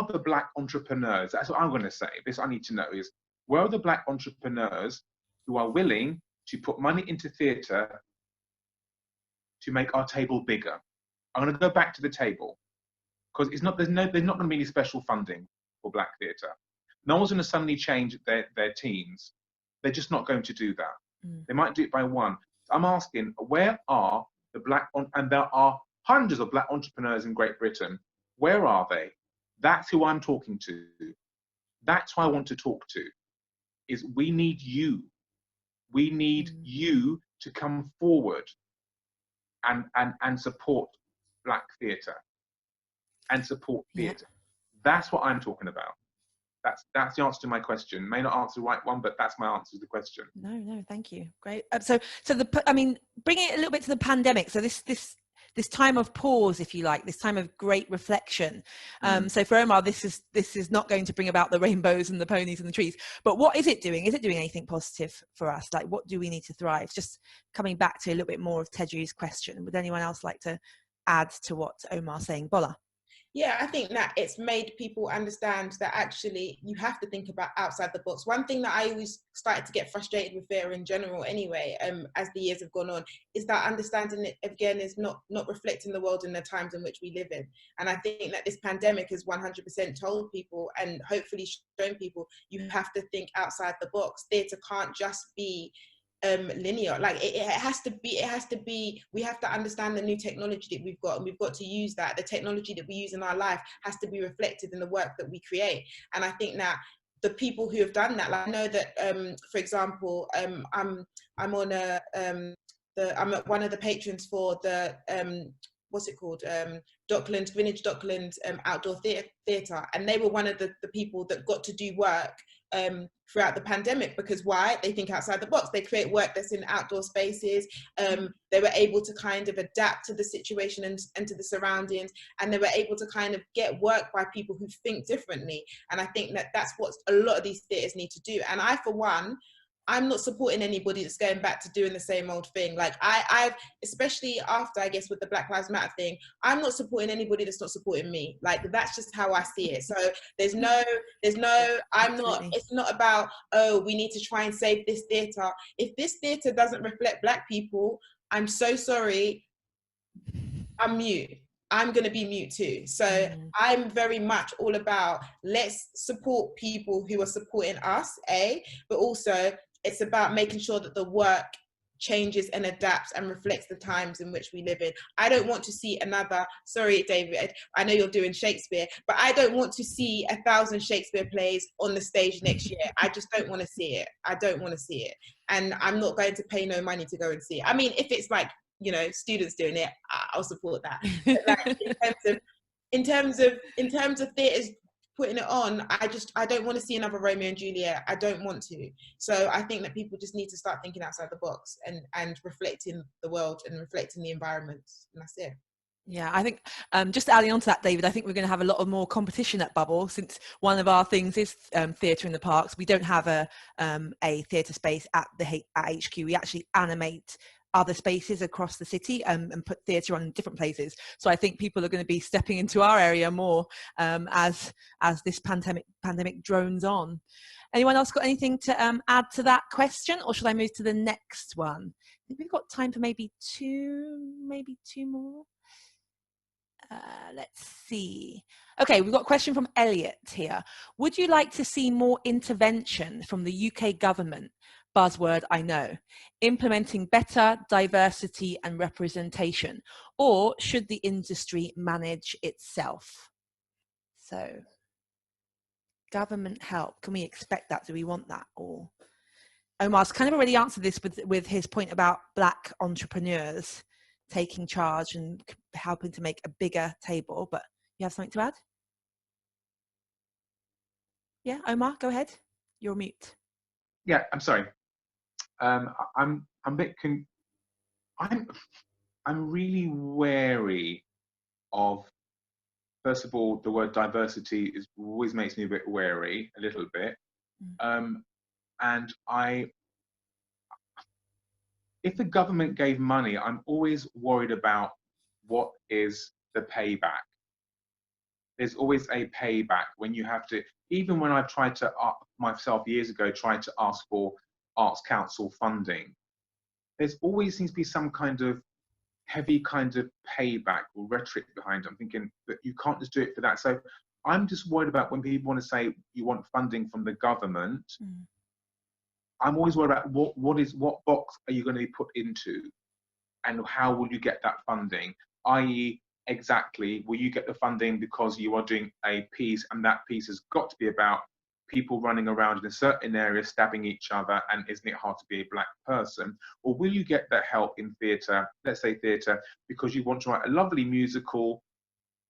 the Black entrepreneurs? That's what I'm going to say. This I need to know is, where are the Black entrepreneurs who are willing to put money into theatre to make our table bigger? I'm going to go back to the table, because there's not going to be any special funding for Black theatre. No one's going to suddenly change their teams. They're just not going to do that. They might do it by one. I'm asking, where are the Black, and there are hundreds of Black entrepreneurs in Great Britain. Where are they? That's who I'm talking to. That's who I want to talk to. Is we need you. We need you to come forward and support Black theatre and support theatre. That's what I'm talking about. That's the answer to my question. May not answer the right one, but that's my answer to the question. No, thank you. Great. So bringing it a little bit to the pandemic. So this time of pause, if you like, this time of great reflection. So for Omar, this is not going to bring about the rainbows and the ponies and the trees. But what is it doing? Is it doing anything positive for us? Like, what do we need to thrive? Just coming back to a little bit more of Teju's question. Would anyone else like to add to what Omar's saying? Bola. Yeah, I think that it's made people understand that actually you have to think about outside the box. One thing that I always started to get frustrated with theatre in general anyway, as the years have gone on, is that understanding it again is not reflecting the world in the times in which we live in. And I think that this pandemic has 100% told people, and hopefully shown people, you have to think outside the box. Theatre can't just be linear. Like it has to be, we have to understand the new technology that we've got, and we've got to use that. The technology that we use in our life has to be reflected in the work that we create. And I think that the people who have done that, like I know that for example, I'm one of the patrons for the what's it called, Vintage Dockland outdoor theatre, and they were one of the people that got to do work throughout the pandemic. Because why? They think outside the box. They create work that's in outdoor spaces. They were able to kind of adapt to the situation and to the surroundings, and they were able to kind of get work by people who think differently. And I think that that's what a lot of these theatres need to do. And I, for one, I'm not supporting anybody that's going back to doing the same old thing. Like I've, especially after, I guess, with the Black Lives Matter thing, I'm not supporting anybody that's not supporting me. Like, that's just how I see it. So there's no, it's not about, oh, we need to try and save this theatre. If this theatre doesn't reflect Black people, I'm so sorry, I'm mute. I'm going to be mute too. So I'm very much all about, let's support people who are supporting us, but also it's about making sure that the work changes and adapts and reflects the times in which we live in. I don't want to see another, sorry David, I know you're doing Shakespeare, but I don't want to see 1,000 Shakespeare plays on the stage next year. I just don't want to see it. I don't want to see it. And I'm not going to pay no money to go and see it. I mean, if it's like you know, students doing it, I'll support that. But like in terms of theatres putting it on, I don't want to see another Romeo and Juliet. I don't want to. So I think that people just need to start thinking outside the box and reflecting the world and reflecting the environment, and that's it. Yeah, I think just adding on to that, David, I think we're going to have a lot of more competition at Bubble, since one of our things is theatre in the parks. We don't have a theatre space at HQ. We actually animate other spaces across the city and put theatre on in different places. So I think people are going to be stepping into our area more as this pandemic drones on. Anyone else got anything to add to that question, or should I move to the next one? I think we've got time for maybe two more. Let's see. Okay, we've got a question from Elliot here. Would you like to see more intervention from the UK government, buzzword I know, implementing better diversity and representation, or should the industry manage itself? So, government help, can we expect that? Do we want that? Or Omar's kind of already answered this with his point about Black entrepreneurs taking charge and helping to make a bigger table, but you have something to add? Yeah, Omar, go ahead. You're mute. Yeah, I'm sorry. I'm a bit I'm really wary of, first of all, the word diversity always makes me a bit wary, a little bit. And if the government gave money, I'm always worried about what is the payback. There's always a payback when you have to, even when I've tried to, myself years ago, tried to ask for Arts Council funding, there's always seems to be some kind of heavy kind of payback or rhetoric behind it. I'm thinking that you can't just do it for that. So I'm just worried about when people want to say you want funding from the government, I'm always worried about what box are you going to be put into, and how will you get that funding? I.e., exactly, will you get the funding because you are doing a piece, and that piece has got to be about people running around in a certain area stabbing each other, and isn't it hard to be a Black person? Or will you get that help in theatre, let's say theatre, because you want to write a lovely musical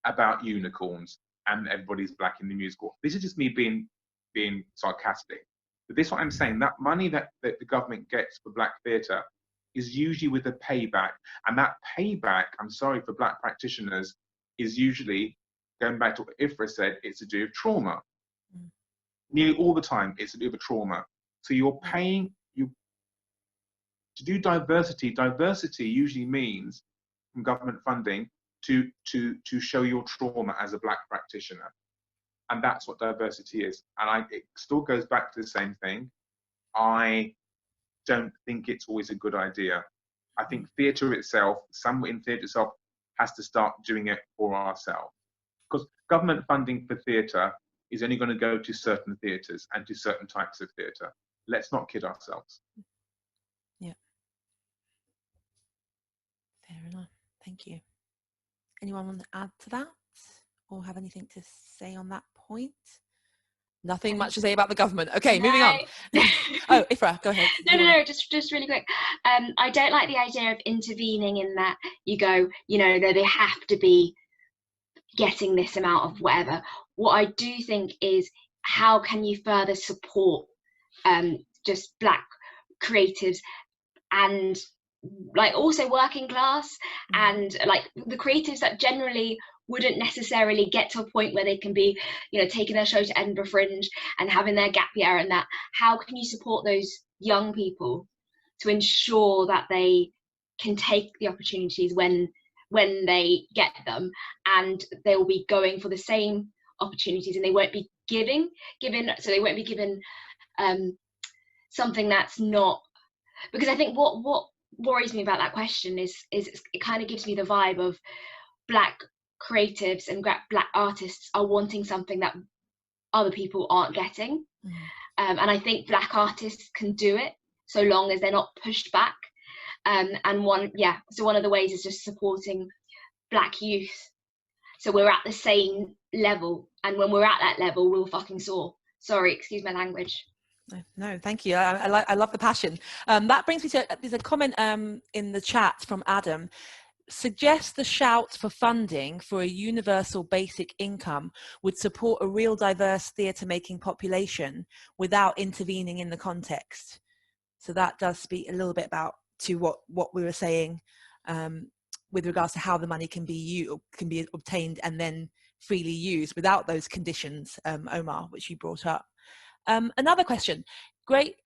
about unicorns and everybody's Black in the musical? This is just me being sarcastic. But this is what I'm saying, that money that the government gets for Black theatre is usually with a payback. And that payback, I'm sorry for Black practitioners, is usually, going back to what Ifra said, it's to do with trauma. Nearly all the time, it's to do with trauma. So you're paying, to do diversity. Diversity usually means, from government funding, to show your trauma as a Black practitioner. And that's what diversity is. And it still goes back to the same thing. I don't think it's always a good idea. I think theatre itself, someone in theatre itself, has to start doing it for ourselves. Because government funding for theatre is only going to go to certain theatres and to certain types of theatre. Let's not kid ourselves. Yeah. Fair enough. Thank you. Anyone want to add to that, or have anything to say on that point? Nothing much to say about the government. Okay, moving on. Oh, Ifra, go ahead. No, just really quick. I don't like the idea of intervening in that you go, you know, they have to be getting this amount of whatever. What I do think is, how can you further support just Black creatives, and like also working class, and like the creatives that generally wouldn't necessarily get to a point where they can be, you know, taking their show to Edinburgh Fringe and having their gap year and that. How can you support those young people to ensure that they can take the opportunities when they get them, and they will be going for the same opportunities, and they won't be given something that's not, because I think what worries me about that question is it kind of gives me the vibe of Black creatives and Black artists are wanting something that other people aren't getting. And I think Black artists can do it so long as they're not pushed back. And one of the ways is just supporting Black youth, so we're at the same level, and when we're at that level, we'll fucking soar. Sorry, excuse my language. No, thank you. I love the passion. That brings me to, there's a comment in the chat from Adam. Suggests the shout for funding for a universal basic income would support a real diverse theatre making population without intervening in the context. So that does speak a little bit about to what we were saying with regards to how the money can be obtained and then freely used without those conditions, Omar, which you brought up. Another question. Great,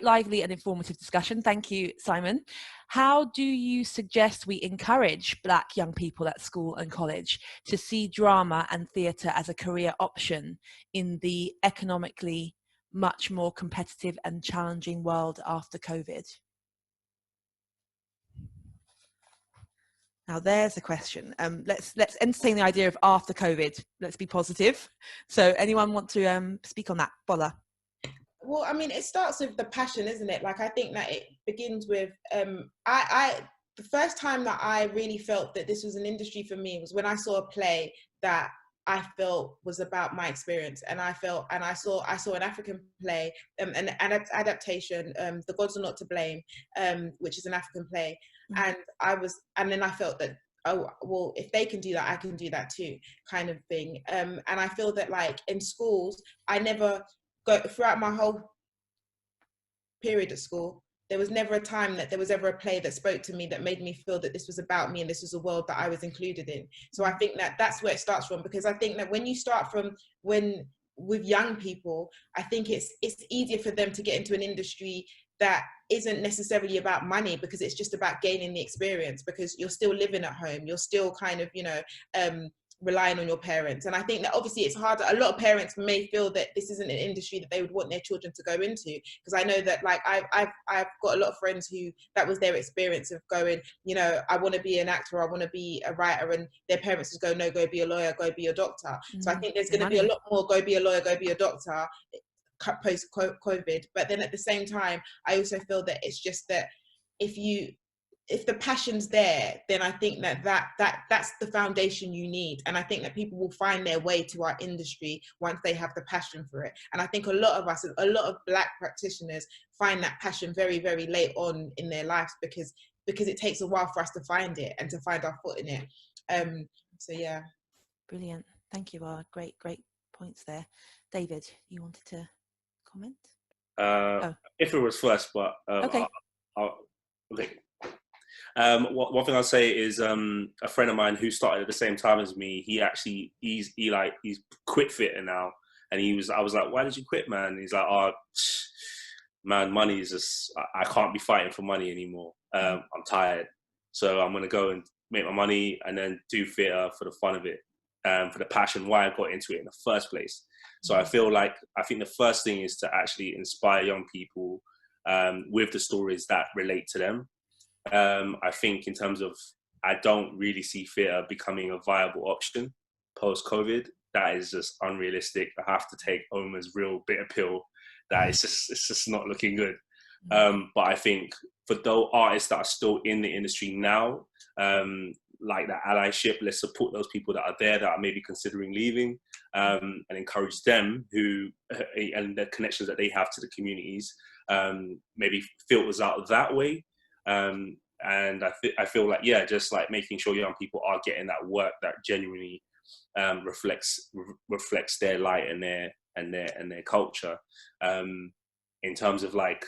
lively and informative discussion. Thank you, Simon. How do you suggest we encourage Black young people at school and college to see drama and theatre as a career option in the economically much more competitive and challenging world after COVID? Now there's a question. Let's entertain the idea of after COVID. Let's be positive. So anyone want to speak on that? Bola. Well, I mean, it starts with the passion, isn't it? Like, I think that it begins with, the first time that I really felt that this was an industry for me was when I saw a play that I felt was about my experience. And I saw an African play, an adaptation, The Gods Are Not to Blame, which is an African play. Mm-hmm. And then I felt that, oh, well, if they can do that, I can do that too, kind of thing. And I feel that, like, in schools, throughout my whole period at school, there was never a time that there was ever a play that spoke to me that made me feel that this was about me and this was a world that I was included in. So I think that that's where it starts from, because I think that when you start with young people, I think it's easier for them to get into an industry that isn't necessarily about money, because it's just about gaining the experience, because you're still living at home, you're still kind of, relying on your parents. And I think that obviously it's harder. A lot of parents may feel that this isn't an industry that they would want their children to go into, because I know that, like, I've got a lot of friends who that was their experience of going, I want to be an actor, I want to be a writer, and their parents just go, no, go be a lawyer, go be a doctor. So I think there's going to be a lot more go be a lawyer, go be a doctor post COVID. But then at the same time, I also feel that it's just that if the passion's there, then I think that's the foundation you need. And I think that people will find their way to our industry once they have the passion for it. And I think a lot of Black practitioners find that passion very, very late on in their lives, because it takes a while for us to find it and to find our foot in it. So yeah. Brilliant. Thank you, great points there. David, you wanted to comment? If it was first, but okay. Okay. One thing I'll say is a friend of mine who started at the same time as me, he's quit theatre now, and I was like, why did you quit, man? And he's like, oh man, money is just, I can't be fighting for money anymore. I'm tired, so I'm gonna go and make my money and then do theatre for the fun of it, for the passion why I got into it in the first place. So I think the first thing is to actually inspire young people with the stories that relate to them. I think in terms of, I don't really see theatre becoming a viable option post-COVID. That is just unrealistic. I have to take Omar's real bitter pill that it's just not looking good. But I think for those artists that are still in the industry now, like that allyship, let's support those people that are there that are maybe considering leaving, and encourage them and the connections that they have to the communities, maybe filters out that way. And I feel like, yeah, just like making sure young people are getting that work that genuinely reflects their light and their culture. In terms of, like,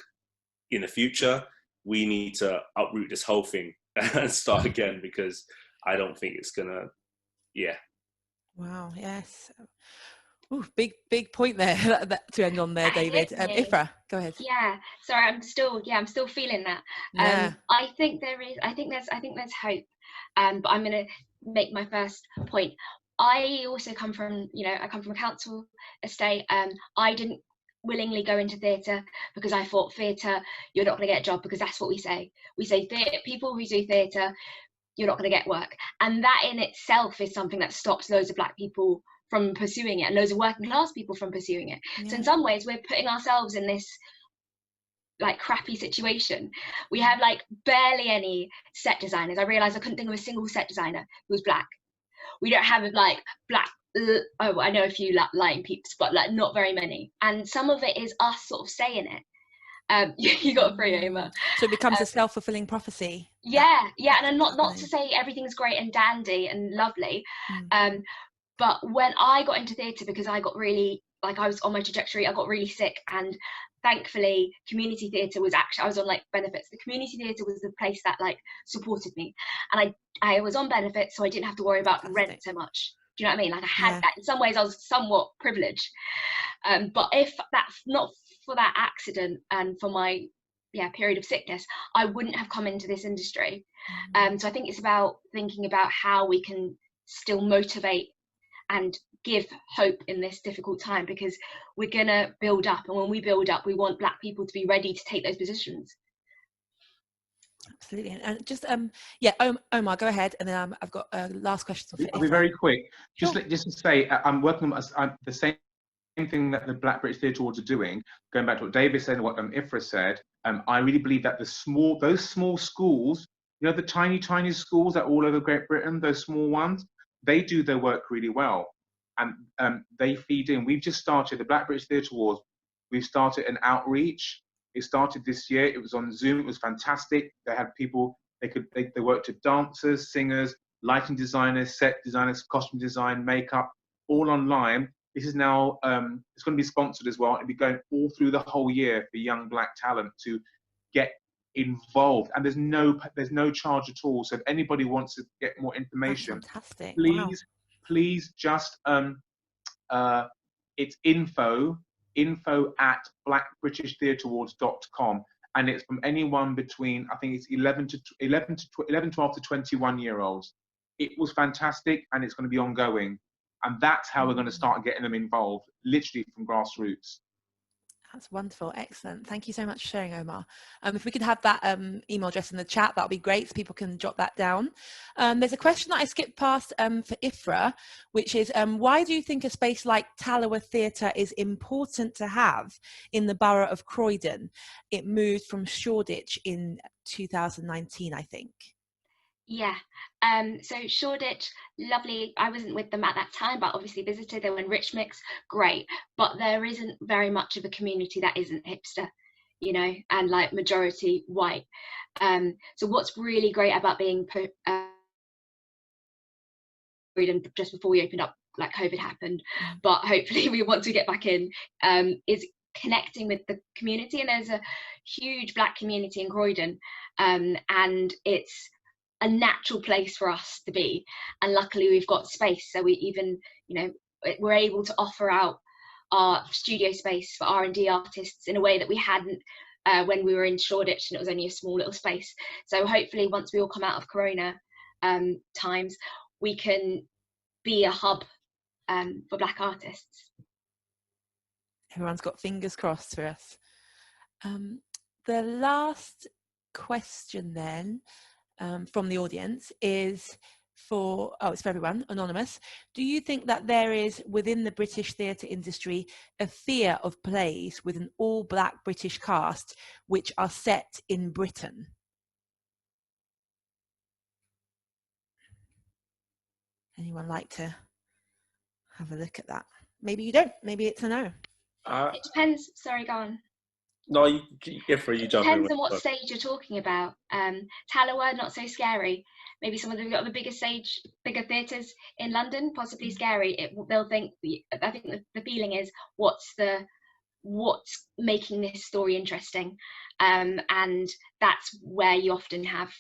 in the future, we need to uproot this whole thing and start again, because I don't think it's gonna, yeah. Wow, yes. Ooh, big point there to end on there, David. Ifra, go ahead. Yeah, sorry, I'm still feeling that. Yeah. I think there's hope. But I'm gonna make my first point. I also come from a council estate. I didn't willingly go into theatre because I thought theatre, you're not going to get a job, because that's what we say. We say people who do theatre, you're not going to get work, and that in itself is something that stops loads of Black people from pursuing it, and loads of working class people from pursuing it. Yeah. So in some ways, we're putting ourselves in this like crappy situation. We have like barely any set designers. I realised I couldn't think of a single set designer who was Black. We don't have like Black oh, I know a few lying peeps, but like not very many. And some of it is us sort of saying it. You got free, Omar. So it becomes a self-fulfilling prophecy. Yeah, and not to say everything's great and dandy and lovely, but when I got into theatre, because I got really, like, I was on my trajectory, I got really sick, and thankfully community theatre was actually, I was on like benefits. The community theatre was the place that like supported me, and I was on benefits, so I didn't have to worry about rent so much. Do you know what I mean? Like, I had that, in some ways I was somewhat privileged, but if that's not for that accident and for my period of sickness, I wouldn't have come into this industry. So I think it's about thinking about how we can still motivate and give hope in this difficult time, because we're gonna build up, and when we build up, we want Black people to be ready to take those positions. Absolutely. And just Omar, go ahead, and then I've got a last question. I'll be very quick. Sure. Just to say, I'm working on the same thing that the Black British Theatre Awards are doing. Going back to what David said and what Ifra said, I really believe that those small schools, you know, the tiny schools that are all over Great Britain, those small ones, they do their work really well, and they feed in. We've just started the Black British Theatre Awards. We've started an outreach. It started this year. It was on Zoom. It was fantastic. They had people. They worked with dancers, singers, lighting designers, set designers, costume design, makeup, all online. This is now, it's going to be sponsored as well. It'll be going all through the whole year for young Black talent to get involved. And there's no charge at all. So if anybody wants to get more information, fantastic. Please just, it's info at blackbritishtheatreawards.com. And it's from anyone between, I think it's 11, 12 to 21 year olds. It was fantastic, and it's going to be ongoing. And that's how we're going to start getting them involved, literally from grassroots. That's wonderful. Excellent. Thank you so much for sharing, Omar. If we could have that email address in the chat, that would be great, so people can jot that down. There's a question that I skipped past for Ifra, which is, why do you think a space like Tallowa Theatre is important to have in the borough of Croydon? It moved from Shoreditch in 2019, I think. Yeah, so Shoreditch, lovely. I wasn't with them at that time, but obviously visited. They were in Rich Mix, great. But there isn't very much of a community that isn't hipster, you know, and like majority white. So what's really great about being just before we opened up, like COVID happened, but hopefully once we get back in, is connecting with the community. And there's a huge Black community in Croydon, and it's a natural place for us to be, and luckily we've got space, so we even, you know, we're able to offer out our studio space for R&D artists in a way that we hadn't when we were in Shoreditch, and it was only a small little space. So hopefully once we all come out of Corona times, we can be a hub for Black artists. Everyone's got fingers crossed for us. The last question then from the audience is it's for everyone, anonymous. Do you think that there is within the British theatre industry a fear of plays with an all Black British cast which are set in Britain? Anyone like to have a look at that? Maybe you don't, maybe it's a no. It depends, sorry, go on. No, you jump in. Depends on what stage you're talking about. Tallowa, not so scary. Maybe some of them got the bigger theatres in London, possibly scary. They'll think. I think the feeling is what's making this story interesting, and that's where you often have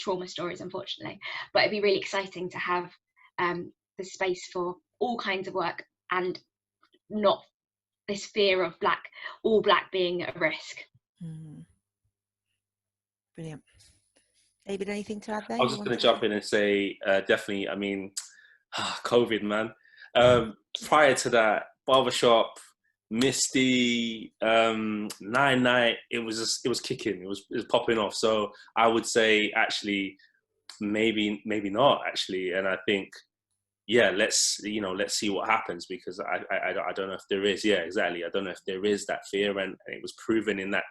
trauma stories, unfortunately. But it'd be really exciting to have the space for all kinds of work, and not this fear of all black being a risk. Brilliant. David, anything to add there? I was just going to jump in and say, definitely, I mean, COVID, man. Prior to that, Barbershop, Misty, Nine Night, it was kicking, it was popping off. So I would say, actually, maybe not, actually. And I think, yeah, let's see what happens, because I don't know if there is. Yeah, exactly. I don't know if there is that fear, and it was proven in that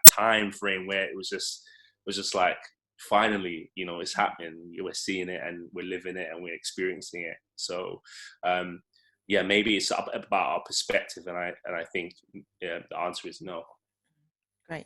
time frame where it was just like, finally, you know, it's happening. We're seeing it and we're living it and we're experiencing it. So, yeah, maybe it's about our perspective, and I think the answer is no. Great.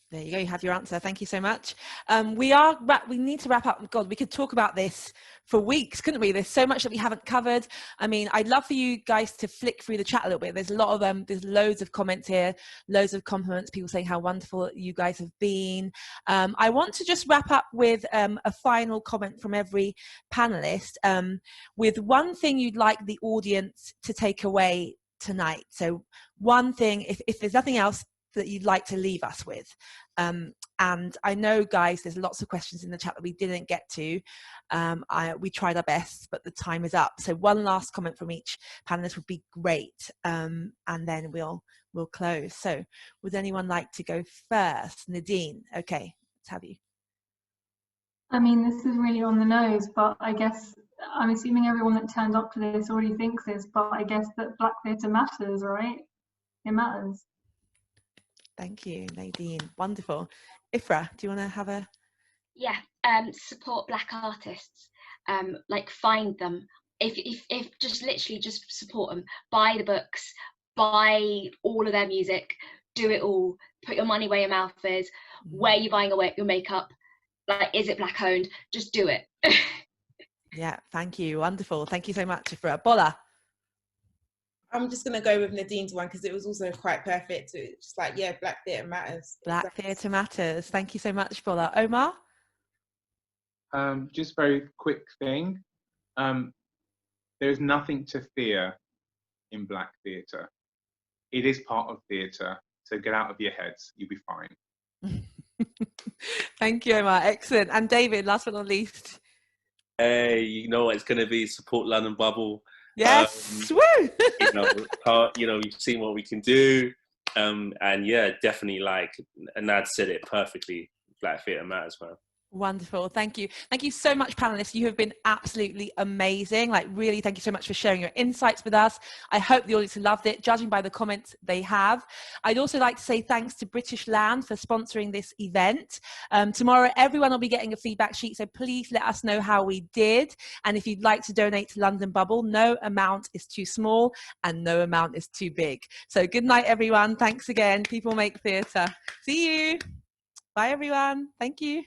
There you go. You have your answer. Thank you so much. We need to wrap up. God, we could talk about this for weeks, couldn't we? There's so much that we haven't covered. I mean, I'd love for you guys to flick through the chat a little bit. There's a lot of there's loads of comments here, loads of compliments, people saying how wonderful you guys have been. I want to just wrap up with a final comment from every panelist, with one thing you'd like the audience to take away tonight. So one thing, if there's nothing else that you'd like to leave us with. And I know, guys, there's lots of questions in the chat that we didn't get to. We tried our best, but the time is up. So one last comment from each panelist would be great. And then we'll close. So would anyone like to go first? Nadine, okay, let's have you. I mean, this is really on the nose, but I guess I'm assuming everyone that turned up to this already thinks this, but I guess that Black theatre matters, right? It matters. Thank you, Nadine. Wonderful. Ifra, do you want to have a... Yeah, support Black artists. Like, find them. If just literally just support them. Buy the books, buy all of their music, do it all. Put your money where your mouth is. Where are you buying your makeup? Like, is it Black owned? Just do it. Yeah, thank you. Wonderful. Thank you so much, Ifra. Bola. I'm just going to go with Nadine's one because it was also quite perfect. It's just like, yeah, Black theatre matters. Black theatre matters. Thank you so much, Bola. Omar? Just very quick thing. There's nothing to fear in Black theatre. It is part of theatre. So get out of your heads. You'll be fine. Thank you, Omar. Excellent. And David, last but not least. Hey, you know what it's going to be? Support London Bubble. Yes. Woo! You know, you've seen what we can do. And yeah, definitely, like Nad said it perfectly. Black theatre matters, man. Wonderful. Thank you. Thank you so much, panelists. You have been absolutely amazing. Like, really, thank you so much for sharing your insights with us. I hope the audience loved it, judging by the comments they have. I'd also like to say thanks to British Land for sponsoring this event. Tomorrow, everyone will be getting a feedback sheet, so please let us know how we did. And if you'd like to donate to London Bubble, no amount is too small and no amount is too big. So good night, everyone. Thanks again. People make theatre. See you. Bye, everyone. Thank you.